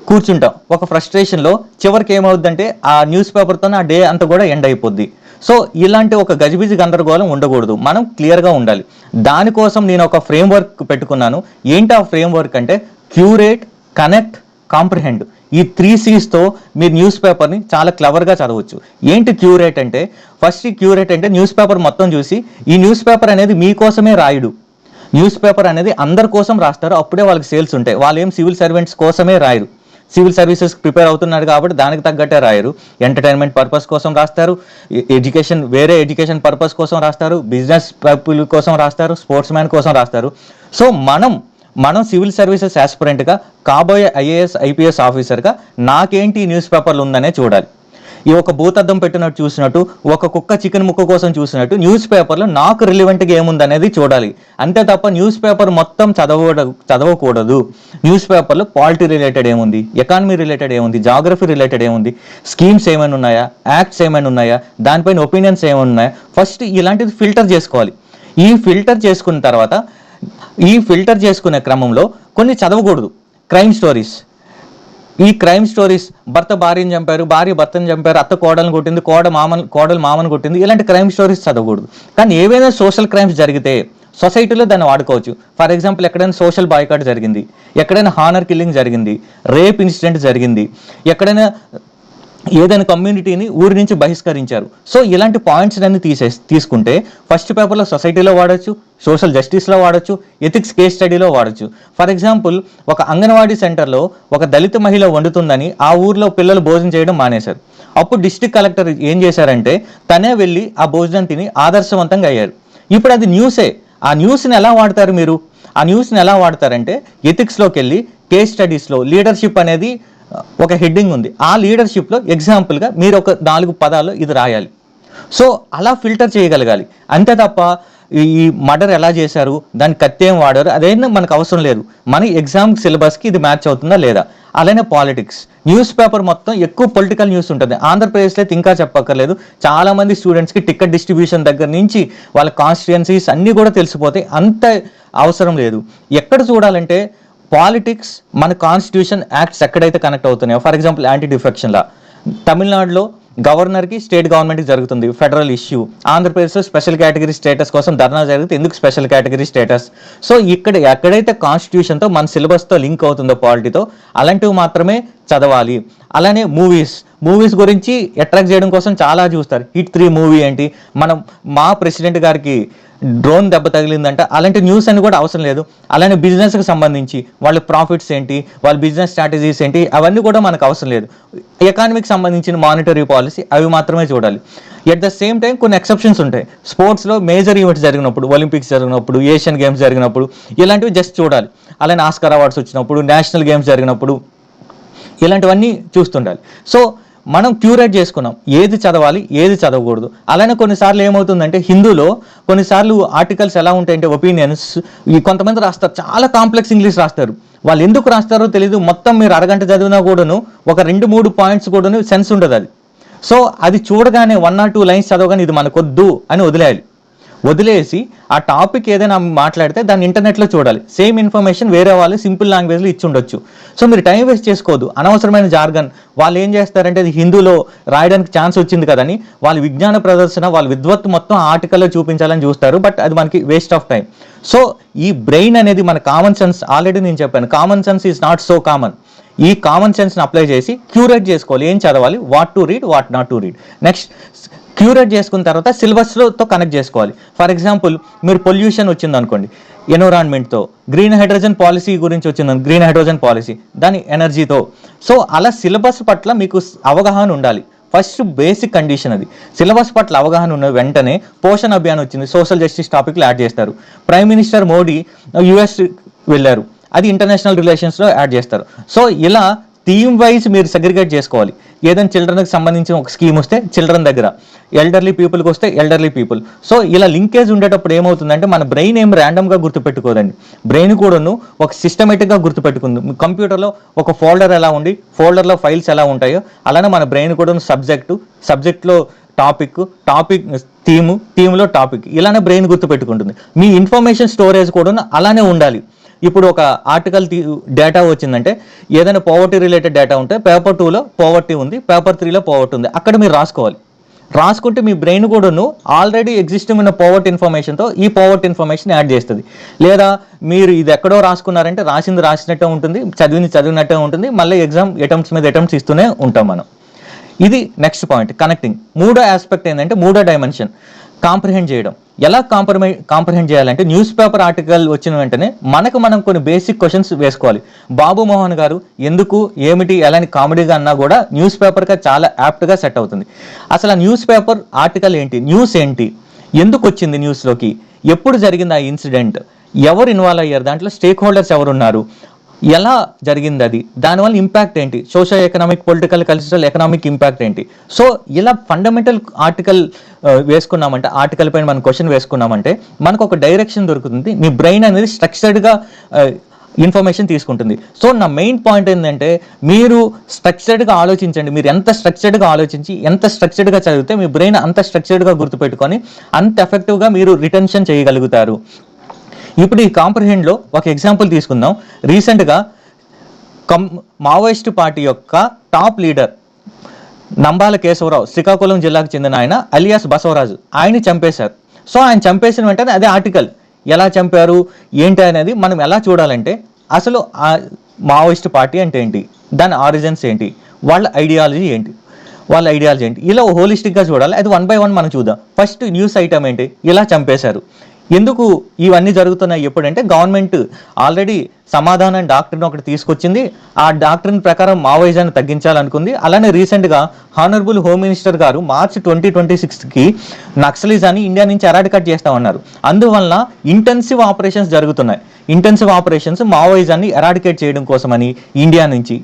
కూర్చుంటాం. ఒక ఫ్రస్ట్రేషన్లో చివరికి ఏమవుద్దంటే ఆ న్యూస్ పేపర్తో ఆ డే అంతా కూడా ఎండ్ అయిపోద్ది. సో ఇలాంటి ఒక గజిబిజి గందరగోళం ఉండకూడదు, మనం క్లియర్గా ఉండాలి. దానికోసం నేను ఒక ఫ్రేమ్వర్క్ పెట్టుకున్నాను. ఏంటి ఆ ఫ్రేమ్వర్క్ అంటే క్యూరేట్, కనెక్ట్, కాంప్రిహెండ్. ఈ 3 C's మీరు న్యూస్ పేపర్ని చాలా క్లవర్గా చదవచ్చు. ఏంటి క్యూరేట్ అంటే, ఫస్ట్ క్యూరేట్ అంటే న్యూస్ పేపర్ మొత్తం చూసి ఈ న్యూస్ పేపర్ అనేది మీకోసమే రాయుడు. న్యూస్ పేపర్ అనేది అందరి కోసం రాస్తారు, అప్పుడే వాళ్ళకి సేల్స్ ఉంటాయి. వాళ్ళు ఏం సివిల్ సర్వెంట్స్ కోసమే రాయరు. సివిల్ సర్వీసెస్ ప్రిపేర్ అవుతున్నాడు కాబట్టి దానికి తగ్గట్టే రాయరు. ఎంటర్టైన్మెంట్ పర్పస్ కోసం రాస్తారు, ఎడ్యుకేషన్ పర్పస్ కోసం రాస్తారు, బిజినెస్ పీపుల్ కోసం రాస్తారు, స్పోర్ట్స్ మ్యాన్ కోసం రాస్తారు. సో మనం సివిల్ సర్వీసెస్ యాస్పిరెంట్గా కాబోయే IAS IPS ఆఫీసర్గా నాకేంటి న్యూస్ పేపర్లు ఉందనే చూడాలి. ఈ ఒక భూతద్దం పెట్టినట్టు చూసినట్టు, ఒక కుక్క చికెన్ ముక్క కోసం చూసినట్టు న్యూస్ పేపర్లో నాకు రిలివెంట్గా ఏముందనేది చూడాలి. అంతే తప్ప న్యూస్ పేపర్ మొత్తం చదవకూడదు. న్యూస్ పేపర్లో పాలిటీ రిలేటెడ్ ఏముంది, ఎకానమీ రిలేటెడ్ ఏముంది, జాగ్రఫీ రిలేటెడ్ ఏముంది, స్కీమ్స్ ఏమైనా ఉన్నాయా, యాక్ట్స్ ఏమైనా ఉన్నాయా, దానిపైన ఒపీనియన్స్ ఏమైనా ఉన్నాయా, ఫస్ట్ ఇలాంటిది ఫిల్టర్ చేసుకోవాలి. ఈ ఫిల్టర్ చేసుకున్న తర్వాత ఈ ఫిల్టర్ చేసుకునే క్రమంలో కొన్ని చదవకూడదు. క్రైమ్ స్టోరీస్, ఈ క్రైమ్ స్టోరీస్, భర్త భార్యను చంపారు, భార్య భర్తను చంపారు, అత్త కోడలను కొట్టింది, కోడలు మామను కొట్టింది, ఇలాంటి క్రైమ్ స్టోరీస్ చదవకూడదు. కానీ ఏవైనా సోషల్ క్రైమ్స్ జరిగితే సొసైటీలో దాన్ని వాడుకోవచ్చు. ఫర్ ఎగ్జాంపుల్ ఎక్కడైనా సోషల్ బాయ్కాట్ జరిగింది, ఎక్కడైనా హానర్ కిల్లింగ్ జరిగింది, రేప్ ఇన్సిడెంట్ జరిగింది, ఎక్కడైనా ఏదైనా కమ్యూనిటీని ఊరి నుంచి బహిష్కరించారు. సో ఇలాంటి పాయింట్స్ అన్ని తీసుకుంటే ఫస్ట్ పేపర్లో సొసైటీలో వాడచ్చు, సోషల్ జస్టిస్లో వాడచ్చు, ఎథిక్స్ కేస్ స్టడీలో వాడచ్చు. ఫర్ ఎగ్జాంపుల్ ఒక అంగన్వాడీ సెంటర్లో ఒక దళిత మహిళ వండుతుందని ఆ ఊర్లో పిల్లలు భోజనం చేయడం మానేశారు. అప్పుడు డిస్ట్రిక్ట్ కలెక్టర్ ఏం చేశారంటే తనే వెళ్ళి ఆ భోజనం తిని ఆదర్శవంతంగా అయ్యారు. ఇప్పుడు అది న్యూసే. ఆ న్యూస్ని ఎలా వాడతారు మీరు? ఆ న్యూస్ని ఎలా వాడతారంటే ఎథిక్స్లోకి వెళ్ళి కేస్ స్టడీస్లో లీడర్షిప్ అనేది ఒక హెడ్డింగ్ ఉంది. ఆ లీడర్షిప్లో ఎగ్జాంపుల్గా మీరు ఒక 4 పదాలు ఇది రాయాలి. సో అలా ఫిల్టర్ చేయగలగాలి. అంతే తప్ప ఈ మర్డర్ ఎలా చేశారు, దానికి కత్తి ఏం వాడారు అదేనా మనకు అవసరం లేదు. మన ఎగ్జామ్ సిలబస్కి ఇది మ్యాచ్ అవుతుందా లేదా. అలానే పాలిటిక్స్, న్యూస్ పేపర్ మొత్తం ఎక్కువ పొలిటికల్ న్యూస్ ఉంటుంది. ఆంధ్రప్రదేశ్లో ఇంకా చెప్పక్కర్లేదు, చాలామంది స్టూడెంట్స్కి టికెట్ డిస్ట్రిబ్యూషన్ దగ్గర నుంచి వాళ్ళ కాన్స్టిట్యుయెన్సీస్ అన్నీ కూడా తెలిసిపోతాయి. అంత అవసరం లేదు. ఎక్కడ చూడాలంటే పాలిటిక్స్ మన కాన్స్టిట్యూషన్ యాక్ట్స్ ఎక్కడైతే కనెక్ట్ అవుతున్నాయో, for example anti defection law తమిళనాడులో గవర్నర్కి స్టేట్ గవర్నమెంట్కి జరుగుతుంది ఫెడరల్ ఇష్యూ. ఆంధ్రప్రదేశ్లో స్పెషల్ కేటగిరీ స్టేటస్ కోసం ధర్నా జరుగుతుంది, ఎందుకు స్పెషల్ కేటగిరీ స్టేటస్. సో ఇక్కడ ఎక్కడైతే కాన్స్టిట్యూషన్తో మన సిలబస్తో లింక్ అవుతుందో పాలిటీతో అలాంటివి మాత్రమే చదవాలి. అలానే మూవీస్ గురించి అట్రాక్ట్ చేయడం కోసం చాలా చూస్తారు. హిట్ 3 మూవీ ఏంటి, మా ప్రెసిడెంట్ గారికి డ్రోన్ దెబ్బ తగిలిందంట, అలాంటి న్యూస్ అని కూడా అవసరం లేదు. అలానే బిజినెస్కి సంబంధించి వాళ్ళ ప్రాఫిట్స్ ఏంటి, వాళ్ళ బిజినెస్ స్ట్రాటజీస్ ఏంటి, అవన్నీ కూడా మనకు అవసరం లేదు. ఎకానమీకి సంబంధించిన మానిటరీ పాలసీ అవి మాత్రమే చూడాలి. ఎట్ ద సేమ్ టైం కొన్ని ఎక్సెప్షన్స్ ఉంటాయి. స్పోర్ట్స్లో మేజర్ ఈవెంట్స్ జరిగినప్పుడు, ఒలింపిక్స్ జరిగినప్పుడు, ఏషియన్ గేమ్స్ జరిగినప్పుడు ఇలాంటివి జస్ట్ చూడాలి. అలానే ఆస్కార్ అవార్డ్స్ వచ్చినప్పుడు, నేషనల్ గేమ్స్ జరిగినప్పుడు ఇలాంటివన్నీ చూస్తుండాలి. సో మనం క్యూరేట్ చేసుకున్నాం ఏది చదవాలి ఏది చదవకూడదు. అలానే కొన్నిసార్లు ఏమవుతుందంటే హిందూలో కొన్నిసార్లు ఆర్టికల్స్ ఎలా ఉంటాయంటే ఒపీనియన్స్ ఈ కొంతమంది రాస్తారు, చాలా కాంప్లెక్స్ ఇంగ్లీష్ రాస్తారు. వాళ్ళు ఎందుకు రాస్తారో తెలియదు. మొత్తం మీరు అరగంట చదివినా కూడాను ఒక 2-3 పాయింట్స్ కూడాను సెన్స్ ఉండదు అది. సో అది చూడగానే 1 or 2 లైన్స్ చదవగానే ఇది మనకొద్దు అని వదిలేసి ఆ టాపిక్ ఏదైనా మాట్లాడితే దాన్ని ఇంటర్నెట్లో చూడాలి. సేమ్ ఇన్ఫర్మేషన్ వేరే వాళ్ళు సింపుల్ లాంగ్వేజ్లో ఇచ్చి ఉండొచ్చు. సో మీరు టైం వేస్ట్ చేసుకోవద్దు అనవసరమైన జార్గన్. వాళ్ళు ఏం చేస్తారంటే అది హిందీలో రాయడానికి ఛాన్స్ వచ్చింది కదని వాళ్ళ విజ్ఞాన ప్రదర్శన వాళ్ళ విద్వత్తు మొత్తం ఆర్టికల్లో చూపించాలని చూస్తారు. బట్ అది మనకి వేస్ట్ ఆఫ్ టైం. సో ఈ బ్రెయిన్ అనేది మన కామన్ సెన్స్, ఆల్రెడీ నేను చెప్పాను common sense is not so common. ఈ కామన్ సెన్స్ని అప్లై చేసి క్యూరేట్ చేసుకోవాలి, ఏం చదవాలి, what to read what not to read. Next curate చేసుకున్న తర్వాత సిలబస్తో కనెక్ట్ చేసుకోవాలి. ఫర్ ఎగ్జాంపుల్ మీరు పొల్యూషన్ వచ్చింది అనుకోండి, ఎన్విరాన్మెంట్తో, గ్రీన్ హైడ్రోజన్ పాలసీ గురించి వచ్చింది, గ్రీన్ హైడ్రోజన్ పాలసీ దాని ఎనర్జీతో. సో అలా సిలబస్ పట్ల మీకు అవగాహన ఉండాలి. ఫస్ట్ బేసిక్ కండిషన్ అది. సిలబస్ పట్ల అవగాహన ఉన్న వెంటనే పోషణ్ అభియాన్ వచ్చింది, సోషల్ జస్టిస్ టాపిక్లు యాడ్ చేస్తారు. ప్రైమ్ మినిస్టర్ మోడీ యుఎస్ వెళ్ళారు, అది ఇంటర్నేషనల్ రిలేషన్స్లో యాడ్ చేస్తారు. సో ఇలా థీమ్ వైజ్ మీరు సెగ్రిగేట్ చేసుకోవాలి. ఏదైనా చిల్డ్రన్కి సంబంధించిన ఒక స్కీమ్ వస్తే చిల్డ్రన్ దగ్గర, ఎల్డర్లీ పీపుల్కి వస్తే ఎల్డర్లీ పీపుల్. సో ఇలా లింకేజ్ ఉండేటప్పుడు ఏమవుతుందంటే మన బ్రెయిన్ ఏం ర్యాండమ్గా గుర్తుపెట్టుకోదండి. బ్రెయిన్ కూడాను ఒక సిస్టమేటిక్గా గుర్తుపెట్టుకుంది. కంప్యూటర్లో ఒక ఫోల్డర్ ఎలా ఉండి ఫోల్డర్లో ఫైల్స్ ఎలా ఉంటాయో అలానే మన బ్రెయిన్ కూడా సబ్జెక్ట్లో టాపిక్ థీమ్లో టాపిక్, ఇలానే బ్రెయిన్ గుర్తుపెట్టుకుంటుంది. మీ ఇన్ఫర్మేషన్ స్టోరేజ్ కూడా అలానే ఉండాలి. ఇప్పుడు ఒక ఆర్టికల్ డేటా వచ్చిందంటే ఏదైనా పావర్టీ రిలేటెడ్ డేటా ఉంటే పేపర్ 2లో పావర్టీ ఉంది, పేపర్ 3లో పావర్టీ ఉంది, అక్కడ మీరు రాసుకుంటే మీ బ్రెయిన్ కూడాను ఆల్రెడీ ఎగ్జిస్టింగ్ ఉన్న పావర్టీ ఇన్ఫర్మేషన్తో ఈ పావర్టీ ఇన్ఫర్మేషన్ యాడ్ చేస్తుంది. లేదా మీరు ఇది ఎక్కడో రాసుకున్నారంటే రాసినట్టే ఉంటుంది, చదివినట్టే ఉంటుంది, మళ్ళీ ఎగ్జామ్ అటెంప్ట్స్ ఇస్తూనే ఉంటాం మనం. ఇది నెక్స్ట్ పాయింట్, కనెక్టింగ్. మూడో ఆస్పెక్ట్ ఏంటంటే మూడో డైమెన్షన్ కాంప్రిహెండ్ చేయడం. ఎలా కాంప్రిహెండ్ చేయాలంటే న్యూస్ పేపర్ ఆర్టికల్ వచ్చిన వెంటనే మనం కొన్ని బేసిక్ క్వశ్చన్స్ వేసుకోవాలి. బాబు మోహన్ గారు ఎందుకు ఏమిటి ఎలాంటి కామెడీగా అన్నా కూడా న్యూస్ పేపర్గా చాలా యాప్ట్గా సెట్ అవుతుంది. అసలు ఆ న్యూస్ పేపర్ ఆర్టికల్ ఏంటి, న్యూస్ ఏంటి, ఎందుకు వచ్చింది న్యూస్లోకి, ఎప్పుడు జరిగింది ఆ ఇన్సిడెంట్, ఎవరు ఇన్వాల్వ్ అయ్యారు, దాంట్లో స్టేక్ హోల్డర్స్ ఎవరు ఉన్నారు, ఎలా జరిగింది అది, దానివల్ల ఇంపాక్ట్ ఏంటి, social economic political cultural economic impact ఏంటి. సో ఇలా ఫండమెంటల్ ఆర్టికల్ వేసుకున్నామంటే, ఆర్టికల్ పైన మనం క్వశ్చన్ వేసుకున్నామంటే మనకు ఒక డైరెక్షన్ దొరుకుతుంది. మీ బ్రెయిన్ అనేది స్ట్రక్చర్డ్గా ఇన్ఫర్మేషన్ తీసుకుంటుంది. సో నా మెయిన్ పాయింట్ ఏంటంటే మీరు స్ట్రక్చర్డ్గా ఆలోచించండి. మీరు ఎంత స్ట్రక్చర్డ్గా ఆలోచించి ఎంత స్ట్రక్చర్డ్గా చదివితే మీ బ్రెయిన్ అంత స్ట్రక్చర్డ్గా గుర్తుపెట్టుకొని అంత ఎఫెక్టివ్గా మీరు రిటెన్షన్ చేయగలుగుతారు. ఇప్పుడు ఈ కాంప్రిహెండ్లో ఒక ఎగ్జాంపుల్ తీసుకుందాం. రీసెంట్గా మావోయిస్ట్ పార్టీ యొక్క టాప్ లీడర్ నంబాల కేశవరావు, శ్రీకాకుళం జిల్లాకు చెందిన ఆయన, అలియాస్ బసవరాజు, ఆయన్ని చంపేశారు. సో ఆయన చంపేసిన వెంటనే అదే ఆర్టికల్ ఎలా చంపారు ఏంటి అనేది మనం ఎలా చూడాలంటే అసలు ఆ మావోయిస్ట్ పార్టీ అంటే ఏంటి, దాని ఆరిజిన్స్ ఏంటి, వాళ్ళ ఐడియాలజీ ఏంటి, ఇలా హోలిస్టిక్గా చూడాలి. అది 1 by 1 మనం చూద్దాం. ఫస్ట్ న్యూస్ ఐటమ్ ఏంటి, ఇలా చంపేశారు. ఎందుకు ఇవన్నీ జరుగుతున్నాయి ఎప్పుడంటే గవర్నమెంట్ ఆల్రెడీ సమాధానం డాక్టర్ని ఒకటి తీసుకొచ్చింది. ఆ డాక్టర్ని ప్రకారం మావోయిజాన్ని తగ్గించాలనుకుంది. అలానే రీసెంట్గా హానరబుల్ హోమ్ మినిస్టర్ గారు మార్చి 2026కి నక్సలిజాన్ని ఇండియా నుంచి ఎరాడికేట్ చేస్తామన్నారు. అందువల్ల ఇంటెన్సివ్ ఆపరేషన్స్ జరుగుతున్నాయి. ఇంటెన్సివ్ ఆపరేషన్స్ మావోయిజాన్ని ఎరాడికేట్ చేయడం కోసమని ఇండియా నుంచి.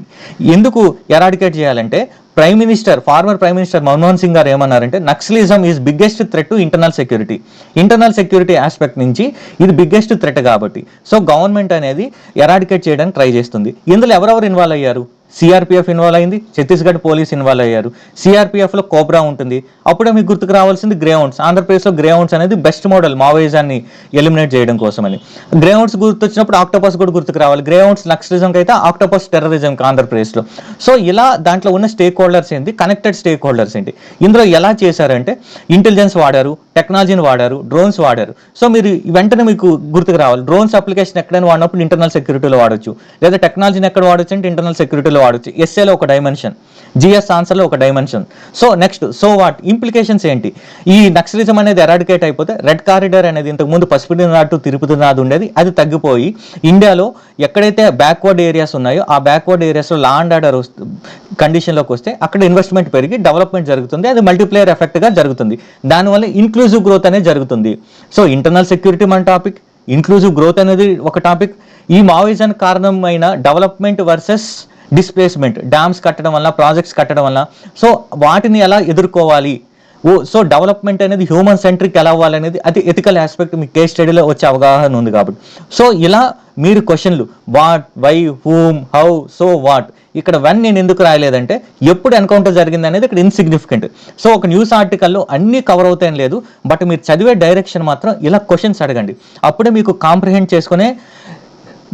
ఎందుకు ఎరాడికేట్ చేయాలంటే farmer prime minister Manmohan Singh గారు ఏమన్నారంటే naxalism is biggest threat to internal security aspect నుంచి ఇది బిగ్గెస్ట్ థ్రెట్ కాబట్టి. సో గవర్నమెంట్ అనేది ఎరాడికేట్ చేయడానికి ట్రై చేస్తుంది. ఇందులో ఎవరెవరు ఇన్వాల్వ్ అయ్యారు, సిఆర్పిఎఫ్ ఇన్వాల్వ్ అయింది, ఛత్తీస్గఢ్ పోలీస్ ఇన్వాల్వ్ అయ్యారు. సిఆర్పిఎఫ్లో కోబ్రా ఉంటుంది. అప్పుడే మీకు గుర్తుకు రావాల్సింది గ్రేహౌండ్స్. ఆంధ్రప్రదేశ్లో గ్రేహౌండ్స్ అనేది బెస్ట్ మోడల్ మావోయిజాన్ని ఎలిమినేట్ చేయడం కోసమని. గ్రేహౌండ్స్ గుర్తొచ్చినప్పుడు ఆక్టోపస్ కూడా గుర్తుకు రావాలి. గ్రేహౌండ్స్ నక్సలిజంకి అయితే ఆక్టోపస్ టెర్రరిజంకి ఆంధ్రప్రదేశ్లో. సో ఇలా దాంట్లో ఉన్న స్టేక్ హోల్డర్స్ ఏంటి, కనెక్టెడ్ స్టేక్ హోల్డర్స్ ఏంటి, ఇందులో ఎలా చేశారంటే ఇంటెలిజెన్స్ వాడారు, టెక్నాలజీని వాడారు, డ్రోన్స్ వాడారు. సో మీరు వెంటనే మీకు గుర్తుకు రావాలి డ్రోన్స్ అప్లికేషన్ ఎక్కడైనా వాడినప్పుడు ఇంటర్నల్ సెక్యూరిటీలో వాడచ్చు, లేదా టెక్నాలజీని ఎక్కడ వాడచ్చు అంటే ఇంటర్నల్ సెక్యూరిటీలో వాడచ్చు. ఎస్ఏలో ఒక డైమెన్షన్, జిఎస్ ఆన్సర్లో ఒక dimension. So next what implications ఏంటి, ఈ నక్సలిజం అనేది ఎరాడికేట్ అయిపోతే రెడ్ కారిడార్ అనేది ఇంతకుముందు పసుపునాథ్ టు తిరుపతినాథ్ ఉండేది, అది తగ్గిపోయి ఇండియాలో ఎక్కడైతే బ్యాక్వర్డ్ ఏరియాస్ ఉన్నాయో ఆ బ్యాక్వర్డ్ ఏరియాస్లో లా అండ్ ఆర్డర్ కండిషన్లోకి వస్తే అక్కడ ఇన్వెస్ట్మెంట్ పెరిగి డెవలప్మెంట్ జరుగుతుంది. అది మల్టీప్లేయర్ ఎఫెక్ట్గా జరుగుతుంది. దానివల్ల ఇన్క్లూజివ్ గ్రోత్ అనేది జరుగుతుంది. సో ఇంటర్నల్ సెక్యూరిటీ మన టాపిక్, ఇన్క్లూజివ్ గ్రోత్ అనేది ఒక టాపిక్. ఈ మావోయిజానికి కారణమైన డెవలప్మెంట్ వర్సెస్ డిస్ప్లేస్మెంట్, డ్యామ్స్ కట్టడం వల్ల, ప్రాజెక్ట్స్ కట్టడం వల్ల, సో వాటిని ఎలా ఎదుర్కోవాలి, సో డెవలప్మెంట్ అనేది హ్యూమన్ సెంట్రిక్ ఎలా అవ్వాలనేది అది ఎథికల్ ఆస్పెక్ట్ మీ కేస్ స్టడీలో వచ్చే అవగాహన ఉంది కాబట్టి. సో ఇలా మీరు క్వశ్చన్లు what, why, whom, how, so what, ఇక్కడ వన్ నేను ఎందుకు రాయలేదంటే ఎప్పుడు ఎన్కౌంటర్ జరిగింది అనేది ఇక్కడ ఇన్సిగ్నిఫికెంట్. సో ఒక న్యూస్ ఆర్టికల్లో అన్నీ కవర్ అవుతాయని లేదు, బట్ మీరు చదివే డైరెక్షన్ మాత్రం ఇలా క్వశ్చన్స్ అడగండి, అప్పుడే మీకు కాంప్రిహెండ్ చేసుకునే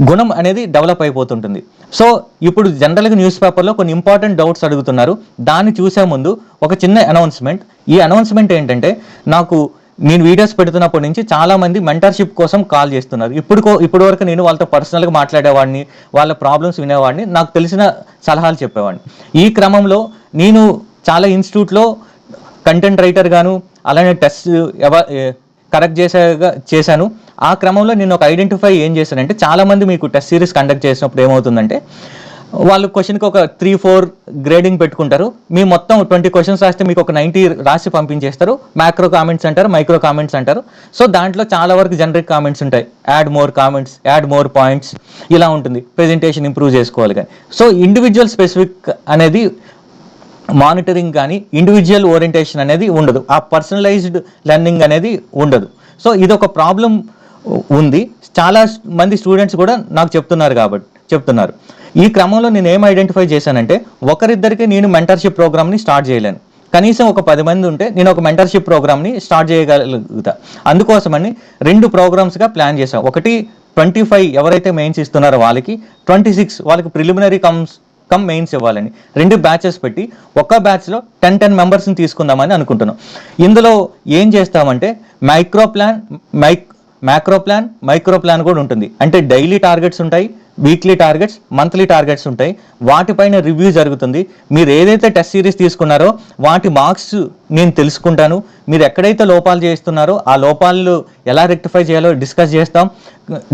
గుణం అనేది డెవలప్ అయిపోతుంటుంది. సో ఇప్పుడు జనరల్గా న్యూస్ పేపర్లో కొన్ని ఇంపార్టెంట్ డౌట్స్ అడుగుతున్నారు. దాన్ని చూసే ముందు ఒక చిన్న అనౌన్స్మెంట్. ఈ అనౌన్స్మెంట్ ఏంటంటే, నేను వీడియోస్ పెడుతున్నప్పటి నుంచి చాలామంది మెంటర్షిప్ కోసం కాల్ చేస్తున్నారు. ఇప్పుడు వరకు నేను వాళ్ళతో పర్సనల్గా మాట్లాడేవాడిని, వాళ్ళ ప్రాబ్లమ్స్ వినేవాడిని, నాకు తెలిసిన సలహాలు చెప్పేవాడిని. ఈ క్రమంలో నేను చాలా ఇన్స్టిట్యూట్లో కంటెంట్ రైటర్ గాను, అలానే టెస్ట్ కరెక్ట్ చేశాను. ఆ క్రమంలో నేను ఒక ఐడెంటిఫై ఏం చేశానంటే, చాలామంది మీకు టెస్ట్ సిరీస్ కండక్ట్ చేసినప్పుడు ఏమవుతుందంటే, వాళ్ళు క్వశ్చన్కి ఒక 3-4 గ్రేడింగ్ పెట్టుకుంటారు. మీ మొత్తం 20 క్వశ్చన్స్ రాస్తే మీకు ఒక 90 రాసి పంపించేస్తారు. మ్యాక్రో కామెంట్స్ అంటారు, మైక్రో కామెంట్స్ అంటారు. సో దాంట్లో చాలా వరకు జనరిక్ కామెంట్స్ ఉంటాయి, add more comments, add more points, ఇలా ఉంటుంది. ప్రెజెంటేషన్ ఇంప్రూవ్ చేసుకోవాలి కానీ. సో ఇండివిజువల్ స్పెసిఫిక్ అనేది మానిటరింగ్ కానీ, ఇండివిజువల్ ఓరియంటేషన్ అనేది ఉండదు, ఆ పర్సనలైజ్డ్ లెర్నింగ్ అనేది ఉండదు. సో ఇది ఒక ప్రాబ్లం ఉంది, చాలా మంది స్టూడెంట్స్ కూడా నాకు చెప్తున్నారు. ఈ క్రమంలో నేను ఏం ఐడెంటిఫై చేశానంటే, ఒకరిద్దరికి నేను మెంటర్షిప్ ప్రోగ్రామ్ని స్టార్ట్ చేయలేను. కనీసం ఒక 10 మంది ఉంటే నేను ఒక మెంటర్షిప్ ప్రోగ్రామ్ని స్టార్ట్ చేయగలుగుతా. అందుకోసమని 2 ప్రోగ్రామ్స్గా ప్లాన్ చేశాను. ఒకటి 25 ఎవరైతే మెయిన్స్ ఇస్తున్నారో వాళ్ళకి, 26 వాళ్ళకి ప్రిలిమినరీ కమ్ మెయిన్స్ ఇవ్వాలని 2 బ్యాచెస్ పెట్టి ఒక బ్యాచ్లో 10 మెంబర్స్ని తీసుకుందామని అనుకుంటున్నాం. ఇందులో ఏం చేస్తామంటే మ్యాక్రో ప్లాన్, మైక్రో ప్లాన్ కూడా ఉంటుంది. అంటే డైలీ టార్గెట్స్ ఉంటాయి, వీక్లీ టార్గెట్స్, మంత్లీ టార్గెట్స్ ఉంటాయి. వాటిపైన రివ్యూ జరుగుతుంది. మీరు ఏదైతే టెస్ట్ సిరీస్ తీసుకున్నారో వాటి మార్క్స్ నేను తెలుసుకుంటాను. మీరు ఎక్కడైతే లోపాలు చేస్తున్నారో ఆ లోపాలు ఎలా రెక్టిఫై చేయాలో డిస్కస్ చేస్తాం.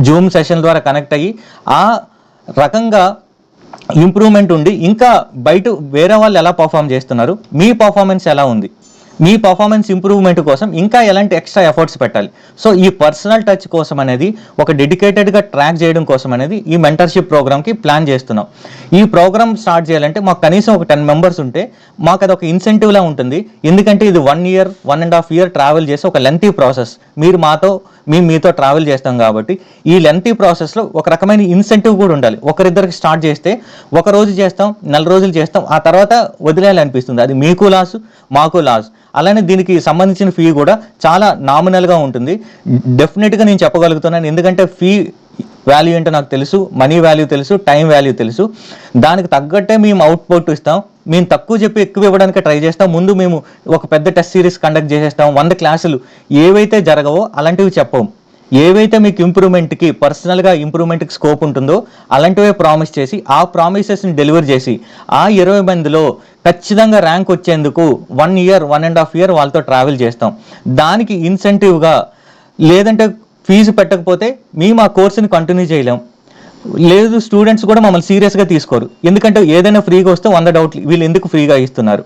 జూమ్ సెషన్ ద్వారా కనెక్ట్ అయ్యి ఆ రకంగా ఇంప్రూవ్మెంట్ ఉండి, ఇంకా బయట వేరే వాళ్ళు ఎలా పర్ఫామ్ చేస్తున్నారు, మీ పర్ఫార్మెన్స్ ఎలా ఉంది, మీ పర్ఫార్మెన్స్ ఇంప్రూవ్మెంట్ కోసం ఇంకా ఎలాంటి ఎక్స్ట్రా ఎఫర్ట్స్ పెట్టాలి. సో ఈ పర్సనల్ టచ్ కోసం అనేది, ఒక డెడికేటెడ్గా ట్రాక్ చేయడం కోసం అనేది ఈ మెంటర్షిప్ ప్రోగ్రామ్కి ప్లాన్ చేస్తున్నాం. ఈ ప్రోగ్రామ్ స్టార్ట్ చేయాలంటే మాకు కనీసం ఒక 10 మెంబర్స్ ఉంటే మాకు అది ఒక ఇన్సెంటివ్లా ఉంటుంది. ఎందుకంటే ఇది 1 year, 1.5 year ట్రావెల్ చేసి ఒక లెంతీ ప్రాసెస్. మీతో ట్రావెల్ చేస్తాం కాబట్టి ఈ లెంతీ ప్రాసెస్లో ఒక రకమైన ఇన్సెంటివ్ కూడా ఉండాలి. ఒకరిద్దరికి స్టార్ట్ చేస్తే 1 రోజు చేస్తాం, 4 రోజులు చేస్తాం, ఆ తర్వాత వదిలేయాలనిపిస్తుంది. అది మీకు లాస్, మాకు లాస్. అలానే దీనికి సంబంధించిన ఫీ కూడా చాలా నామినల్గా ఉంటుంది. డెఫినెట్గా నేను చెప్పగలుగుతున్నాను, ఎందుకంటే ఫీ వాల్యూ ఏంటో నాకు తెలుసు, మనీ వాల్యూ తెలుసు, టైం వాల్యూ తెలుసు. దానికి తగ్గట్టే మేము అవుట్పుట్ ఇస్తాం. మేము తక్కువ చెప్పి ఎక్కువ ఇవ్వడానికి ట్రై చేస్తాం. ముందు మేము ఒక పెద్ద టెస్ట్ సిరీస్ కండక్ట్ చేసేస్తాం. 100 క్లాసులు ఏవైతే జరగవో అలాంటివి చెప్పం. ఏవైతే మీకు ఇంప్రూవ్మెంట్కి, పర్సనల్గా ఇంప్రూవ్మెంట్కి స్కోప్ ఉంటుందో అలాంటివే ప్రామిస్ చేసి, ఆ ప్రామిసెస్ని డెలివర్ చేసి, ఆ 20 మందిలో ఖచ్చితంగా ర్యాంక్ వచ్చేందుకు 1 year, 1.5 year వాళ్ళతో ట్రావెల్ చేస్తాం. దానికి ఇన్సెంటివ్గా, లేదంటే ఫీజు పెట్టకపోతే మేము ఆ కోర్సుని కంటిన్యూ చేయలేం. లేదు, స్టూడెంట్స్ కూడా మమ్మల్ని సీరియస్గా తీసుకోరు. ఎందుకంటే ఏదైనా ఫ్రీగా వస్తే 100 డౌట్లు, వీళ్ళు ఎందుకు ఫ్రీగా ఇస్తున్నారు.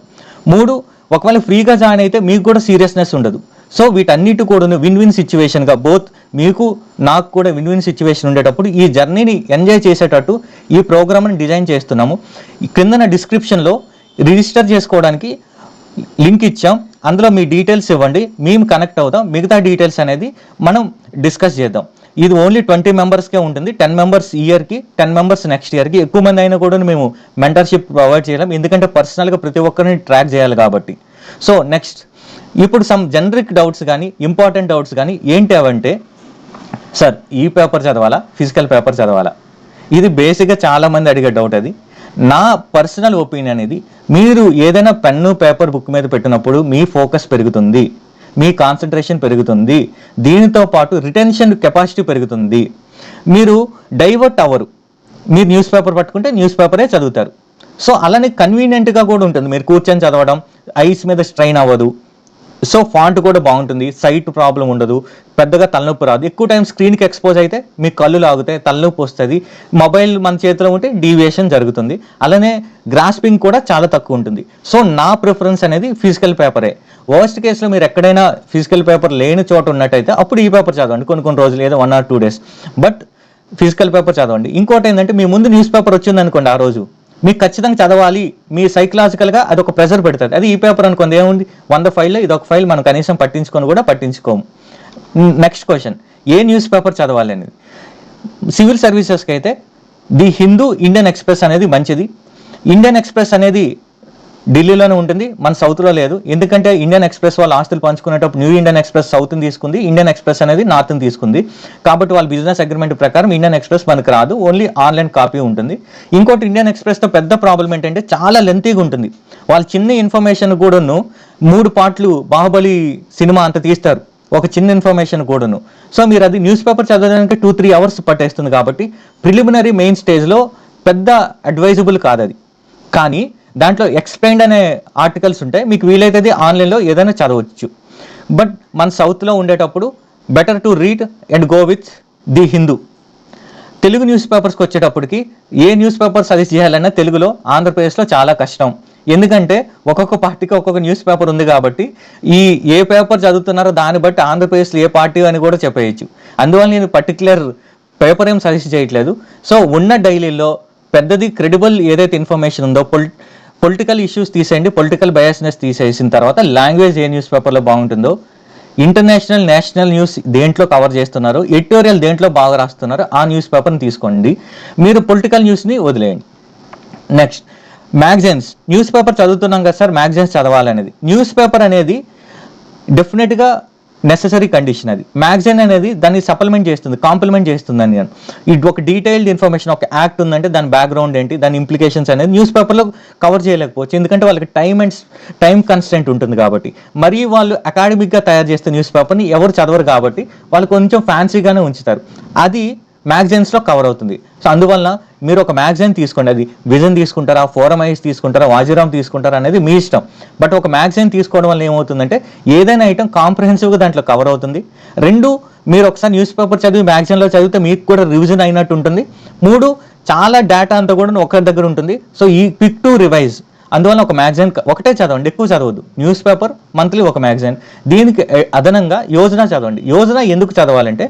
3, ఒకవేళ ఫ్రీగా జాయిన్ అయితే మీకు కూడా సీరియస్నెస్ ఉండదు. సో వీటన్నిటి కూడా విన్ సిచ్యువేషన్గా, బోత్ మీకు నాకు కూడా విన్ సిచ్యువేషన్ ఉండేటప్పుడు ఈ జర్నీని ఎంజాయ్ చేసేటట్టు ఈ ప్రోగ్రామ్ని డిజైన్ చేస్తున్నాము. కిందన డిస్క్రిప్షన్లో రిజిస్టర్ చేసుకోవడానికి లింక్ ఇచ్చాం. అందులో మీ డీటెయిల్స్ ఇవ్వండి, మేము కనెక్ట్ అవుతాం. మిగతా డీటెయిల్స్ అనేది మనం డిస్కస్ చేద్దాం. ఇది ఓన్లీ 20 మెంబర్స్కే ఉంటుంది. 10 మెంబర్స్ ఇయర్కి, 10 మెంబర్స్ నెక్స్ట్ ఇయర్కి. ఎక్కువ మంది అయినా కూడా మేము మెంటర్షిప్ ప్రొవైడ్ చేయలేం, ఎందుకంటే పర్సనల్గా ప్రతి ఒక్కరిని ట్రాక్ చేయాలి కాబట్టి. సో నెక్స్ట్, ఇప్పుడు సమ్ జనరిక్ డౌట్స్ కానీ, ఇంపార్టెంట్ డౌట్స్ కానీ ఏంటి అవంటే, సార్ ఈ పేపర్ చదవాలా, ఫిజికల్ పేపర్ చదవాలా? ఇది బేసిక్గా చాలామంది అడిగే డౌట్. అది నా పర్సనల్ ఒపీనియన్. ఇది మీరు ఏదైనా పెన్ను, పేపర్, బుక్ మీద పెట్టినప్పుడు మీ ఫోకస్ పెరుగుతుంది, మీ కాన్సన్ట్రేషన్ పెరుగుతుంది, దీనితో పాటు రిటెన్షన్ కెపాసిటీ పెరుగుతుంది. మీరు డైవర్ట్ అవ్వరు. మీరు న్యూస్ పేపర్ పట్టుకుంటే న్యూస్ పేపరే చదువుతారు. సో అలానే కన్వీనియంట్గా కూడా ఉంటుంది. మీరు కూర్చొని చదవడం, ఐస్ మీద స్ట్రైన్ అవ్వదు. సో ఫాంట్ కూడా బాగుంటుంది, సైట్ ప్రాబ్లం ఉండదు, పెద్దగా తలనొప్పి రాదు. ఎక్కువ టైం స్క్రీన్కి ఎక్స్పోజ్ అయితే మీ కళ్ళు లాగుతాయి, తలనొప్పి వస్తుంది. మొబైల్ మన చేతిలో ఉంటే డీవియేషన్ జరుగుతుంది. అలానే గ్రాస్పింగ్ కూడా చాలా తక్కువ ఉంటుంది. సో నా ప్రిఫరెన్స్ అనేది ఫిజికల్ పేపరే. వర్స్ట్ కేసులో మీరు ఎక్కడైనా ఫిజికల్ పేపర్ లేని చోట ఉన్నట్టయితే అప్పుడు ఈ పేపర్ చదవండి, కొన్ని రోజులు, ఏదో 1 or 2 days. But physical paper చదవండి. ఇంకోటి ఏంటంటే, మీ ముందు న్యూస్ పేపర్ వచ్చింది అనుకోండి, ఆ రోజు మీకు ఖచ్చితంగా చదవాలి, మీ సైకలాజికల్గా అదొక ప్రెజర్ పెడుతుంది. అది ఈ పేపర్ అనుకుంది ఏముంది 100 ఫైల్లో ఇదొక ఫైల్ మనం కనీసం పట్టించుకొని కూడా పట్టించుకోము. నెక్స్ట్ క్వశ్చన్, ఏ న్యూస్ పేపర్ చదవాలి అనేది. సివిల్ సర్వీసెస్కి అయితే ది హిందూ, ఇండియన్ ఎక్స్ప్రెస్ అనేది మంచిది. ఇండియన్ ఎక్స్ప్రెస్ అనేది ఢిల్లీలోనే ఉంటుంది, మన సౌత్లో లేదు. ఎందుకంటే ఇండియన్ ఎక్స్ప్రెస్ వాళ్ళు ఆస్తులు పంచుకునేటప్పుడు న్యూ ఇండియన్ ఎక్స్ప్రెస్ సౌత్ని తీసుకుంది, ఇండియన్ ఎక్స్ప్రెస్ అనేది నార్త్ని తీసుకుంది. కాబట్టి వాళ్ళ బిజినెస్ అగ్రిమెంట్ ప్రకారం ఇండియన్ ఎక్స్ప్రెస్ మనకు రాదు, ఓన్లీ ఆన్లైన్ కాపీ ఉంటుంది. ఇంకోటి ఇండియన్ ఎక్స్ప్రెస్తో పెద్ద ప్రాబ్లం ఏంటంటే చాలా లెంతీగా ఉంటుంది. వాళ్ళు చిన్న ఇన్ఫర్మేషన్ కూడాను 3 పార్ట్లు బాహుబలి సినిమా అంత తీస్తారు ఒక చిన్న ఇన్ఫర్మేషన్ కూడాను. సో మీరు అది న్యూస్ పేపర్ చదవడానికి 2-3 అవర్స్ పట్టేస్తుంది. కాబట్టి ప్రిలిమినరీ మెయిన్ స్టేజ్లో పెద్ద అడ్వైజబుల్ కాదు అది. కానీ దాంట్లో ఎక్స్ప్లెయిన్డ్ అనే ఆర్టికల్స్ ఉంటాయి, మీకు వీలైతే అది ఆన్లైన్లో ఏదైనా చదవచ్చు. బట్ మన సౌత్లో ఉండేటప్పుడు better to read and go with the Hindu. Telugu news పేపర్స్కి వచ్చేటప్పటికి ఏ న్యూస్ పేపర్ సజెస్ట్ చేయాలన్నా తెలుగులో ఆంధ్రప్రదేశ్లో చాలా కష్టం. ఎందుకంటే ఒక్కొక్క పార్టీకి ఒక్కొక్క న్యూస్ పేపర్ ఉంది కాబట్టి ఏ పేపర్ చదువుతున్నారో దాన్ని బట్టి ఆంధ్రప్రదేశ్లో ఏ పార్టీ అని కూడా చెప్పేయచ్చు. అందువల్ల నేను పర్టికులర్ పేపర్ ఏం సజెస్ట్ చేయట్లేదు. సో ఉన్న డైలీలో పెద్దది క్రెడిబుల్ ఏదైతే ఇన్ఫర్మేషన్ ఉందో, పొలిటికల్ ఇష్యూస్ తీసేయండి, పొలిటికల్ బయాస్నెస్ తీసేసిన తర్వాత లాంగ్వేజ్ ఏ న్యూస్ పేపర్లో బాగుంటుందో, ఇంటర్నేషనల్ నేషనల్ న్యూస్ దేంట్లో కవర్ చేస్తున్నారు, ఎడిటోరియల్ దేంట్లో బాగా రాస్తున్నారు ఆ న్యూస్ పేపర్ని తీసుకోండి. మీరు పొలిటికల్ న్యూస్ని వదిలేయండి. Next magazines. న్యూస్ పేపర్ చదువుతున్నాం కదా సార్, మ్యాగజైన్స్ చదవాలనేది. న్యూస్ పేపర్ అనేది డెఫినెట్గా నెససరీ కండిషన్. అది మ్యాగజైన్ అనేది దాన్ని సప్లిమెంట్ చేస్తుంది, కాంప్లిమెంట్ చేస్తుంది అని. ఇది ఒక డీటెయిల్డ్ ఇన్ఫర్మేషన్, ఒక యాక్ట్ ఉందంటే దాని బ్యాక్గ్రౌండ్ ఏంటి, దాని ఇంప్లికేషన్స్ అనేది న్యూస్ పేపర్లో కవర్ చేయలేకపోవచ్చు. ఎందుకంటే వాళ్ళకి టైం కన్స్టెంట్ ఉంటుంది కాబట్టి. మరి వాళ్ళు అకాడమిక్గా తయారు చేస్తే న్యూస్ పేపర్ని ఎవరు చదవరు కాబట్టి వాళ్ళు కొంచెం ఫ్యాన్సీగానే ఉంచుతారు. అది మ్యాగజైన్స్లో కవర్ అవుతుంది. సో అందువల్ల మీరు ఒక మ్యాగజైన్ తీసుకోండి, అది విజన్ తీసుకుంటారా, ఫోరం ఐస్ తీసుకుంటారా, వాజీరామ్ తీసుకుంటారా అనేది మీ ఇష్టం. బట్ ఒక మ్యాగజైన్ తీసుకోవడం వల్ల ఏమవుతుందంటే ఏదైనా ఐటమ్ కాంప్రహెన్సివ్గా దాంట్లో కవర్ అవుతుంది. 2, మీరు ఒకసారి న్యూస్ పేపర్ చదివి మ్యాగజైన్లో చదివితే మీకు కూడా రివిజన్ అయినట్టు ఉంటుంది. 3, చాలా డేటా అంతా కూడా ఒకరి దగ్గర ఉంటుంది. సో ఈ క్విక్ టు రివైజ్. అందువల్ల ఒక మ్యాగజైన్ ఒకటే చదవండి, ఎక్కువ చదవద్దు. న్యూస్ పేపర్ మంత్లీ ఒక మ్యాగజైన్. దీనికి అదనంగా యోజన చదవండి. యోజన ఎందుకు చదవాలంటే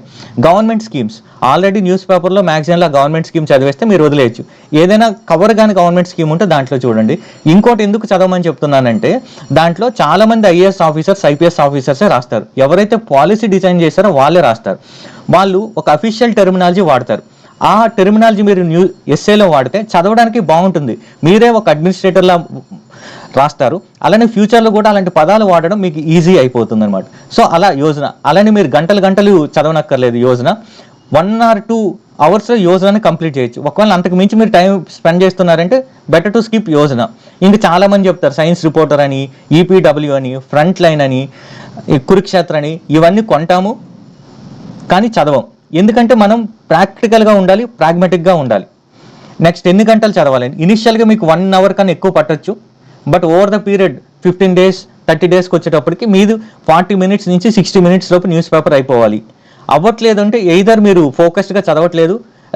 గవర్నమెంట్ స్కీమ్స్ ఆల్రెడీ న్యూస్ పేపర్లో మ్యాగజైన్లో గవర్నమెంట్ స్కీమ్ చదివేస్తే మీరు వదిలేయచ్చు. ఏదైనా కవర్ కానీ గవర్నమెంట్ స్కీమ్ ఉంటే దాంట్లో చూడండి. ఇంకోటి ఎందుకు చదవమని చెప్తున్నానంటే దాంట్లో చాలామంది ఐఏఎస్ ఆఫీసర్స్, ఐపీఎస్ ఆఫీసర్సే రాస్తారు. ఎవరైతే పాలసీ డిజైన్ చేస్తారో వాళ్ళే రాస్తారు. వాళ్ళు ఒక అఫీషియల్ టెర్మినాలజీ వాడతారు. ఆ టెర్మినాలజీ మీరు ఎస్ఏలో వాడితే చదవడానికి బాగుంటుంది. మీరే ఒక అడ్మినిస్ట్రేటర్లా రాస్తారు. అలానే ఫ్యూచర్లో కూడా అలాంటి పదాలు వాడడం మీకు ఈజీ అయిపోతుంది అనమాట. సో అలా యోజన, అలానే మీరు గంటలు చదవనక్కర్లేదు. యోజన 1 or 2 అవర్స్లో యోజనని కంప్లీట్ చేయొచ్చు. ఒకవేళ అంతకు మించి మీరు టైం స్పెండ్ చేస్తున్నారంటే బెటర్ టు స్కిప్ యోజన. ఇంకా చాలామంది చెప్తారు సైన్స్ రిపోర్టర్ అని, ఈపీడబ్ల్యూ అని, ఫ్రంట్ లైన్ అని, కురుక్షేత్ర అని, ఇవన్నీ కొంటాము కానీ చదవం. ఎందుకంటే మనం ప్రాక్టికల్గా ఉండాలి, ప్రాగ్మాటిక్గా ఉండాలి. నెక్స్ట్ ఎన్ని గంటలు చదవాలి? ఇనిషియల్గా మీకు 1 hour కన్నా ఎక్కువ పట్టొచ్చు. But over the period 15 days 30 daysకి వచ్చేటప్పటికి మీరు 40 minutes నుంచి 60 minutes లోపు న్యూస్ పేపర్ అయిపోవాలి. అవ్వట్లేదు అంటే ఎయిదర్ మీరు ఫోకస్డ్గా చదవట్లేదు,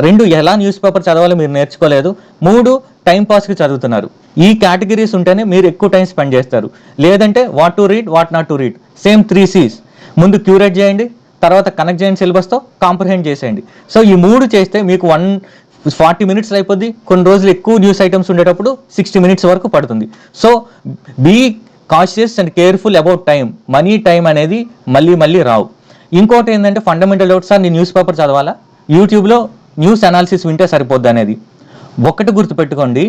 2 ఎలా న్యూస్ పేపర్ చదవాలో మీరు నేర్చుకోలేదు, 3 టైం పాస్కి చదువుతున్నారు. ఈ కేటగిరీస్ ఉంటేనే మీరు ఎక్కువ టైం స్పెండ్ చేస్తారు. లేదంటే what to read, what not to read, same 3 C's. ముందు క్యూరేట్ చేయండి, తర్వాత కనెక్ట్ చేయండి, సిలబస్తో కాంప్రహెండ్ చేసేయండి. సో ఈ 3 చేస్తే మీకు 40 minutes అయిపోద్ది. కొన్ని రోజులు ఎక్కువ న్యూస్ ఐటమ్స్ ఉండేటప్పుడు 60 minutes వరకు పడుతుంది. So be cautious and careful about time. Time అనేది మళ్ళీ రావు. ఇంకోటి ఏంటంటే ఫండమెంటల్ డౌట్స్. సార్ నేను న్యూస్ పేపర్ చదవాలా, యూట్యూబ్లో న్యూస్ అనాలిసిస్ వింటే సరిపోద్ది అనేది. ఒకటి గుర్తుపెట్టుకోండి,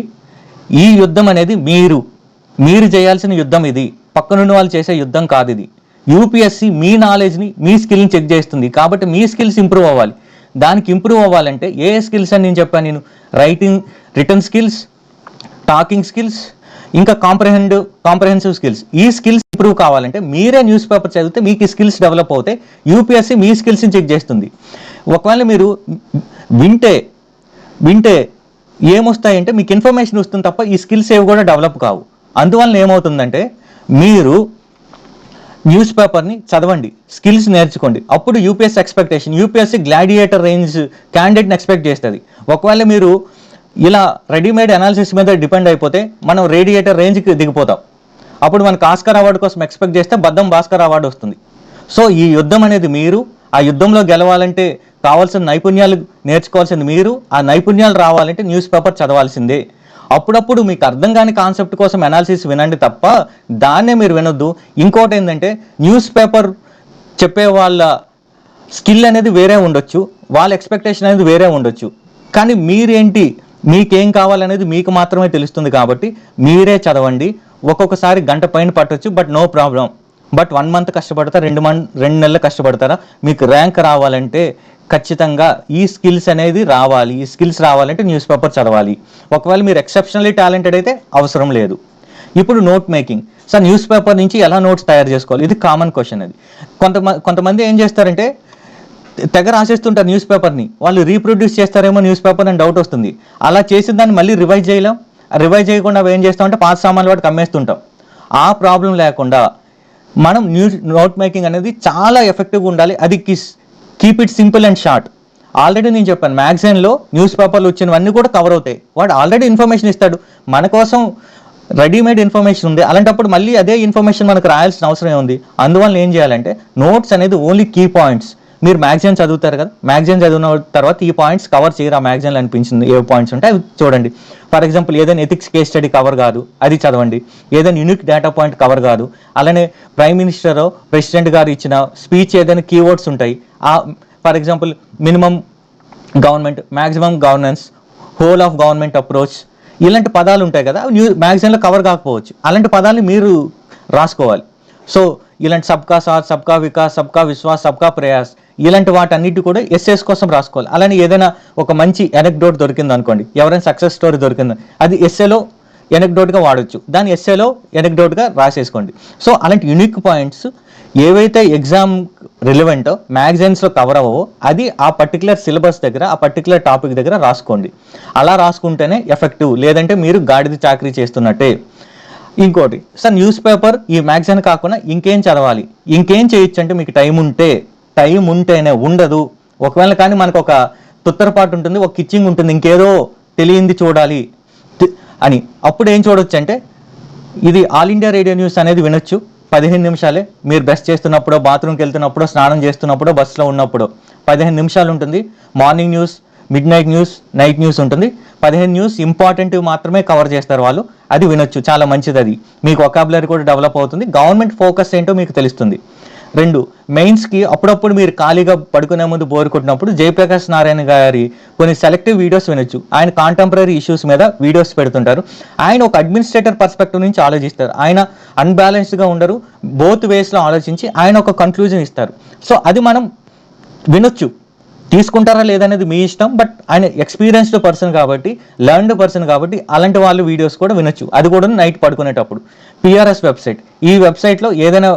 ఈ యుద్ధం అనేది మీరు చేయాల్సిన యుద్ధం. ఇది పక్కనున్న వాళ్ళు చేసే యుద్ధం కాదు. ఇది యూపీఎస్సీ మీ నాలెడ్జ్ని, మీ స్కిల్ని చెక్ చేస్తుంది. కాబట్టి మీ స్కిల్స్ ఇంప్రూవ్ అవ్వాలి. దానికి ఇంప్రూవ్ అవ్వాలంటే ఏ స్కిల్స్ అని నేను చెప్పాను, నేను రిటర్న్ స్కిల్స్, టాకింగ్ స్కిల్స్, ఇంకా కాంప్రహెన్సివ్ స్కిల్స్. ఈ స్కిల్స్ ఇంప్రూవ్ కావాలంటే మీరే న్యూస్ పేపర్ చదివితే మీకు ఈ స్కిల్స్ డెవలప్ అవుతాయి. యూపీఎస్సీ మీ స్కిల్స్ని చెక్ చేస్తుంది. ఒకవేళ మీరు వింటే ఏమొస్తాయంటే మీకు ఇన్ఫర్మేషన్ వస్తుంది తప్ప ఈ స్కిల్స్ ఏవి కూడా డెవలప్ కావు. అందువల్ల ఏమవుతుందంటే మీరు న్యూస్ పేపర్ని చదవండి, స్కిల్స్ నేర్చుకోండి. అప్పుడు యూపీఎస్సీ గ్లాడియేటర్ రేంజ్ క్యాండిడేట్ని ఎక్స్పెక్ట్ చేస్తుంది. ఒకవేళ మీరు ఇలా రెడీమేడ్ అనాలిసిస్ మీద డిపెండ్ అయిపోతే మనం రేడియేటర్ రేంజ్కి దిగిపోతాం. అప్పుడు మనకు ఆస్కార్ అవార్డు కోసం ఎక్స్పెక్ట్ చేస్తే బద్దం భాస్కర్ అవార్డు వస్తుంది. సో ఈ యుద్ధం అనేది మీరు, ఆ యుద్ధంలో గెలవాలంటే కావాల్సిన నైపుణ్యాలు నేర్చుకోవాల్సింది మీరు, ఆ నైపుణ్యాలు రావాలంటే న్యూస్ పేపర్ చదవాల్సిందే. అప్పుడప్పుడు మీకు అర్థం కాని కాన్సెప్ట్ కోసం అనాలిసిస్ వినండి తప్ప దాన్నే మీరు వినొద్దు. ఇంకోటి ఏంటంటే న్యూస్ పేపర్ చెప్పే వాళ్ళ స్కిల్ అనేది వేరే ఉండొచ్చు, వాళ్ళ ఎక్స్పెక్టేషన్ అనేది వేరే ఉండొచ్చు. కానీ మీరేంటి, మీకేం కావాలనేది మీకు మాత్రమే తెలుస్తుంది కాబట్టి మీరే చదవండి. ఒక్కొక్కసారి గంట పైన పట్టొచ్చు, but no problem. But 1 month కష్టపడతారా, 2 నెలలు కష్టపడతారా, మీకు ర్యాంక్ రావాలంటే ఖచ్చితంగా ఈ స్కిల్స్ అనేది రావాలి. ఈ స్కిల్స్ రావాలంటే న్యూస్ పేపర్ చదవాలి. ఒకవేళ మీరు ఎక్సెప్షనల్లీ టాలెంటెడ్ అయితే అవసరం లేదు. ఇప్పుడు note making. Sir news paper నుంచి ఎలా నోట్స్ తయారు చేసుకోవాలి, ఇది కామన్ క్వశ్చన్. అది కొంతమంది ఏం చేస్తారంటే తెగ రాసేస్తుంటారు న్యూస్ పేపర్ని, వాళ్ళు రీప్రొడ్యూస్ చేస్తారేమో న్యూస్ పేపర్ అని డౌట్ వస్తుంది. అలా చేసిన దాన్ని మళ్ళీ రివైజ్ చేయలేం. రివైజ్ చేయకుండా ఏం చేస్తామంటే పాత సామాన్లు వాటికి అమ్మేస్తుంటాం. ఆ ప్రాబ్లం లేకుండా మనం నోట్ మేకింగ్ అనేది చాలా ఎఫెక్టివ్గా ఉండాలి. అది keep it simple and short. Already నేను చెప్పాను, మ్యాగజైన్లో న్యూస్ పేపర్లు వచ్చినవన్నీ కూడా కవర్ అవుతాయి. వాడు ఆల్రెడీ ఇన్ఫర్మేషన్ ఇస్తాడు, మన కోసం రెడీమేడ్ ఇన్ఫర్మేషన్ ఉంది. అలాంటప్పుడు మళ్ళీ అదే ఇన్ఫర్మేషన్ మనకు రాయాల్సిన అవసరం ఉంది. అందువల్ల ఏం చేయాలంటే నోట్స్ అనేది ఓన్లీ కీ పాయింట్స్. మీరు మ్యాగజైన్ చదువుతారు కదా, మ్యాగజైన్ చదివిన తర్వాత ఈ పాయింట్స్ కవర్ చేయరు. ఆ మ్యాగజైన్లో అనిపించింది ఏ పాయింట్స్ ఉంటే అవి చూడండి. ఫర్ ఎగ్జాంపుల్ ఏదైనా ఎథిక్స్ కేస్ స్టడీ కవర్ కాదు, అది చదవండి. ఏదైనా యూనిక్ డేటా పాయింట్ కవర్ కాదు, అలానే ప్రైమ్ మినిస్టర్ ప్రెసిడెంట్ గారు ఇచ్చిన స్పీచ్ ఏదైనా కీవర్డ్స్ ఉంటాయి. For example minimum government, maximum governance, whole of government approach, ఇలాంటి పదాలు ఉంటాయి కదా, మ్యాగజైన్లో కవర్ కాకపోవచ్చు. అలాంటి పదాలని మీరు రాసుకోవాలి. సో ఇలాంటి సబ్కా సాత్, సబ్కా వికాస్, సబ్కా విశ్వాస్, సబ్కా ప్రయాస్, ఇలాంటి వాటన్నిటి కూడా ఎస్ఎస్ కోసం రాసుకోవాలి. అలానే ఏదైనా ఒక మంచి ఎనెక్డోట్ దొరికింది అనుకోండి, ఎవరైనా సక్సెస్ స్టోరీ దొరికింది, అది ఎస్ఏలో ఎనెక్డోట్గా వాడచ్చు, దాన్ని ఎస్ఏలో ఎనెక్డోట్గా రాసేసుకోండి. సో అలాంటి యూనిక్ పాయింట్స్ ఏవైతే ఎగ్జామ్ రిలవెంటో మ్యాగజైన్స్లో కవర్ అవ్వవో అది ఆ పర్టికులర్ సిలబస్ దగ్గర, ఆ పర్టికులర్ టాపిక్ దగ్గర రాసుకోండి. అలా రాసుకుంటేనే ఎఫెక్టివ్, లేదంటే మీరు గాడిద చాకరీ చేస్తున్నట్టే. ఇంకోటి, సార్ న్యూస్ పేపర్ ఈ మ్యాగజైన్ కాకుండా ఇంకేం చదవాలి, ఇంకేం చేయొచ్చు అంటే మీకు టైం ఉంటేనే, ఉండదు. ఒకవేళ కానీ మనకు ఒక తొత్తరపాటు ఉంటుంది, ఒక కిచ్చింగ్ ఉంటుంది, ఇంకేదో తెలియంది చూడాలి అని, అప్పుడు ఏం చూడొచ్చు అంటే ఇది ఆల్ ఇండియా రేడియో న్యూస్ అనేది వినొచ్చు. 15 నిమిషాలే. మీరు బ్రష్ చేస్తున్నప్పుడు, బాత్రూమ్కి వెళ్తున్నప్పుడు, స్నానం చేస్తున్నప్పుడు, బస్సులో ఉన్నప్పుడు 15 నిమిషాలు ఉంటుంది. Morning news, mid night news, night news ఉంటుంది. 15 న్యూస్ ఇంపార్టెంట్ మాత్రమే కవర్ చేస్తారు వాళ్ళు, అది వినొచ్చు. చాలా మంచిది. అది మీకు వొకాబులరీ కూడా డెవలప్ అవుతుంది. గవర్నమెంట్ ఫోకస్ ఏంటో మీకు తెలుస్తుంది. 2, మెయిన్స్కి అప్పుడప్పుడు మీరు ఖాళీగా పడుకునే ముందు బోర్ కొట్టినప్పుడు జయప్రకాష్ నారాయణ గారి కొన్ని సెలెక్టివ్ వీడియోస్ వినొచ్చు. ఆయన కాంటెంపరీ ఇష్యూస్ మీద వీడియోస్ పెడుతుంటారు. ఆయన ఒక అడ్మినిస్ట్రేటర్ పర్స్పెక్టివ్ నుంచి ఆలోచిస్తారు. ఆయన అన్బ్యాలెన్స్డ్గా ఉండరు, బోత్ వేస్లో ఆలోచించి ఆయన ఒక కంక్లూజన్ ఇస్తారు. సో అది మనం వినొచ్చు. తీసుకుంటారా లేదనేది మీ ఇష్టం, బట్ ఆయన ఎక్స్పీరియన్స్డ్ పర్సన్ కాబట్టి, లర్న్డ్ పర్సన్ కాబట్టి అలాంటి వాళ్ళు వీడియోస్ కూడా వినొచ్చు. అది కూడా నైట్ పడుకునేటప్పుడు. పిఆర్ఎస్ వెబ్సైట్, ఈ వెబ్సైట్లో ఏదైనా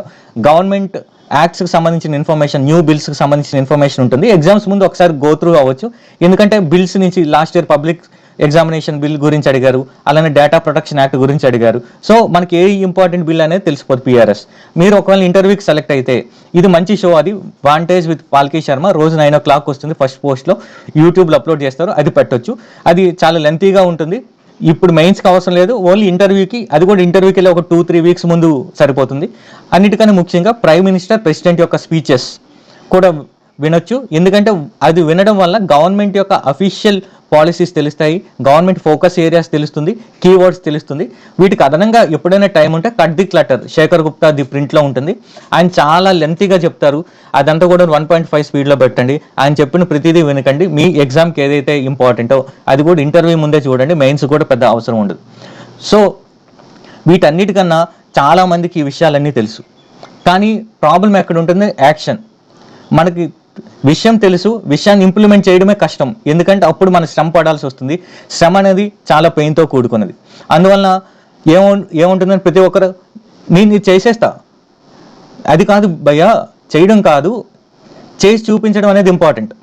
గవర్నమెంట్ యాక్ట్స్కి సంబంధించిన ఇన్ఫర్మేషన్, న్యూ బిల్స్కి సంబంధించిన ఇన్ఫర్మేషన్ ఉంటుంది. ఎగ్జామ్స్ ముందు ఒకసారి గో త్రూ అవ్వచ్చు. ఎందుకంటే బిల్స్ నుంచి last year public examination bill గురించి అడిగారు, అలానే డేటా ప్రొటెక్షన్ యాక్ట్ గురించి అడిగారు. సో మనకి ఏ ఇంపార్టెంట్ బిల్ అనేది తెలిసిపోతుంది పిఆర్ఎస్. మీరు ఒకవేళ ఇంటర్వ్యూకి సెలెక్ట్ అయితే ఇది మంచి షో, అది వాంటేజ్ విత్ పాల్కీ శర్మ, రోజు 9 o'clock వస్తుంది. ఫస్ట్ పోస్ట్లో యూట్యూబ్లో అప్లోడ్ చేస్తారు, అది పెట్టొచ్చు. అది చాలా లెంతీగా ఉంటుంది. ఇప్పుడు మెయిన్స్కి అవసరం లేదు, ఓన్లీ ఇంటర్వ్యూకి. అది కూడా ఇంటర్వ్యూకి వెళ్ళి ఒక 2-3 weeks ముందు సరిపోతుంది. అన్నిటికన్నా ముఖ్యంగా ప్రైమ్ మినిస్టర్, ప్రెసిడెంట్ యొక్క స్పీచెస్ కూడా వినొచ్చు. ఎందుకంటే అది వినడం వల్ల గవర్నమెంట్ యొక్క అఫీషియల్ పాలసీస్ తెలుస్తాయి, గవర్నమెంట్ ఫోకస్ ఏరియాస్ తెలుస్తుంది, కీవర్డ్స్ తెలుస్తుంది. వీటికి అదనంగా ఎప్పుడైనా టైం ఉంటే cut the clutter, Shekhar Gupta the ప్రింట్లో ఉంటుంది. ఆయన చాలా లెంతీగా చెప్తారు, అదంతా కూడా 1.5 స్పీడ్లో పెట్టండి. ఆయన చెప్పిన ప్రతిదీ వినకండి. మీ ఎగ్జామ్కి ఏదైతే ఇంపార్టెంటో అది కూడా ఇంటర్వ్యూ ముందే చూడండి, మెయిన్స్ కూడా పెద్ద అవసరం ఉండదు. సో వీటన్నిటికన్నా చాలామందికి ఈ విషయాలన్నీ తెలుసు, కానీ ప్రాబ్లం ఎక్కడ ఉంటుంది? యాక్షన్. మనకి విషయం తెలుసు, విషయాన్ని ఇంప్లిమెంట్ చేయడమే కష్టం. ఎందుకంటే అప్పుడు మనం శ్రమ పడాల్సి వస్తుంది. శ్రమ అనేది చాలా పెయిన్తో కూడుకున్నది. అందువలన ఏముంటుందని ప్రతి ఒక్కరు నేను ఇది చేసేస్తా, అది కాదు భయ్యా, చేయడం కాదు, చేసి చూపించడం అనేది ఇంపార్టెంట్.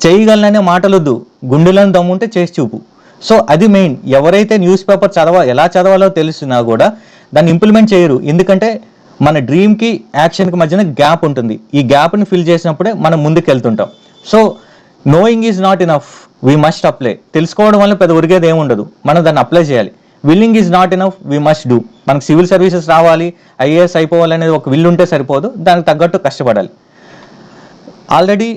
చేయగలననే మాటలొద్దు, గుండెలను దమ్ముంటే చేసి చూపు. సో అది మెయిన్. ఎవరైతే న్యూస్ పేపర్ ఎలా చదవాలో తెలిసినా కూడా దాన్ని ఇంప్లిమెంట్ చేయరు. ఎందుకంటే మన డ్రీమ్కి యాక్షన్కి మధ్యన గ్యాప్ ఉంటుంది. ఈ గ్యాప్ని ఫిల్ చేసినప్పుడే మనం ముందుకు వెళ్తుంటాం. So knowing is not enough, we must apply. తెలుసుకోవడం వల్ల పెద్ద ఉరిగేది ఏమి ఉండదు, మనం దాన్ని అప్లై చేయాలి. Willing is not enough, we must do. మనకు సివిల్ సర్వీసెస్ రావాలి, ఐఏఎస్ అయిపోవాలనేది ఒక విల్ ఉంటే సరిపోదు, దానికి తగ్గట్టు కష్టపడాలి. ఆల్రెడీ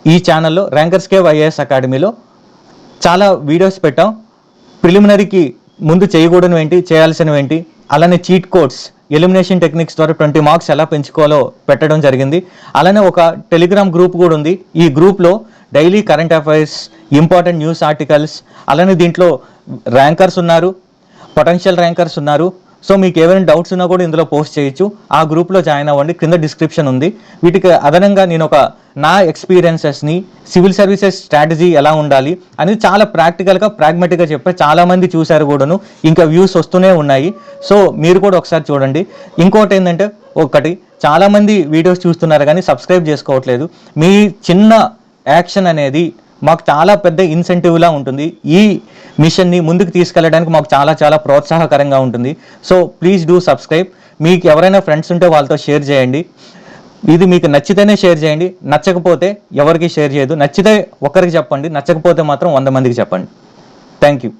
ఈ ఛానల్లో ర్యాంకర్స్ కేవ్ ఐఏఎస్ అకాడమీలో చాలా వీడియోస్ పెట్టాం. ప్రిలిమినరీకి ముందు చేయకూడనివి ఏంటి, చేయాల్సినవి ఏంటి, అలానే చీట్ కోడ్స్, ఎలిమినేషన్ టెక్నిక్స్ ద్వారా 20 మార్క్స్ ఎలా పెంచుకోవాలో పెట్టడం జరిగింది. అలానే ఒక టెలిగ్రామ్ గ్రూప్ కూడా ఉంది. ఈ గ్రూప్లో daily current affairs, important news articles, అలానే దీంట్లో ర్యాంకర్స్ ఉన్నారు, పొటెన్షియల్ ర్యాంకర్స్ ఉన్నారు. సో మీకు ఏమైనా డౌట్స్ ఉన్నా కూడా ఇందులో పోస్ట్ చేయొచ్చు. ఆ గ్రూప్లో జాయిన్ అవ్వండి, కింద డిస్క్రిప్షన్ ఉంది. వీటికి అదనంగా నేను నా ఎక్స్పీరియన్సెస్ని, సివిల్ సర్వీసెస్ స్ట్రాటజీ ఎలా ఉండాలి అనేది చాలా ప్రాక్టికల్గా, ప్రాగ్మాటిక్గా చెప్పా. చాలామంది చూశారు కూడాను, ఇంకా వ్యూస్ వస్తూనే ఉన్నాయి. సో మీరు కూడా ఒకసారి చూడండి. ఇంకోటి ఏంటంటే, చాలామంది వీడియోస్ చూస్తున్నారు కానీ సబ్స్క్రైబ్ చేసుకోవట్లేదు. మీ చిన్న యాక్షన్ అనేది మాకు చాలా పెద్ద ఇన్సెంటివ్లా ఉంటుంది. ఈ మిషన్ని ముందుకు తీసుకెళ్ళడానికి మాకు చాలా చాలా ప్రోత్సాహకరంగా ఉంటుంది. So please do subscribe. మీకు ఎవరైనా ఫ్రెండ్స్ ఉంటే వాళ్ళతో షేర్ చేయండి. ఇది మీకు నచ్చితేనే షేర్ చేయండి, నచ్చకపోతే ఎవరికి షేర్ చేయదు. నచ్చితే ఒకరికి చెప్పండి, నచ్చకపోతే మాత్రం 100 మందికి చెప్పండి. Thank you.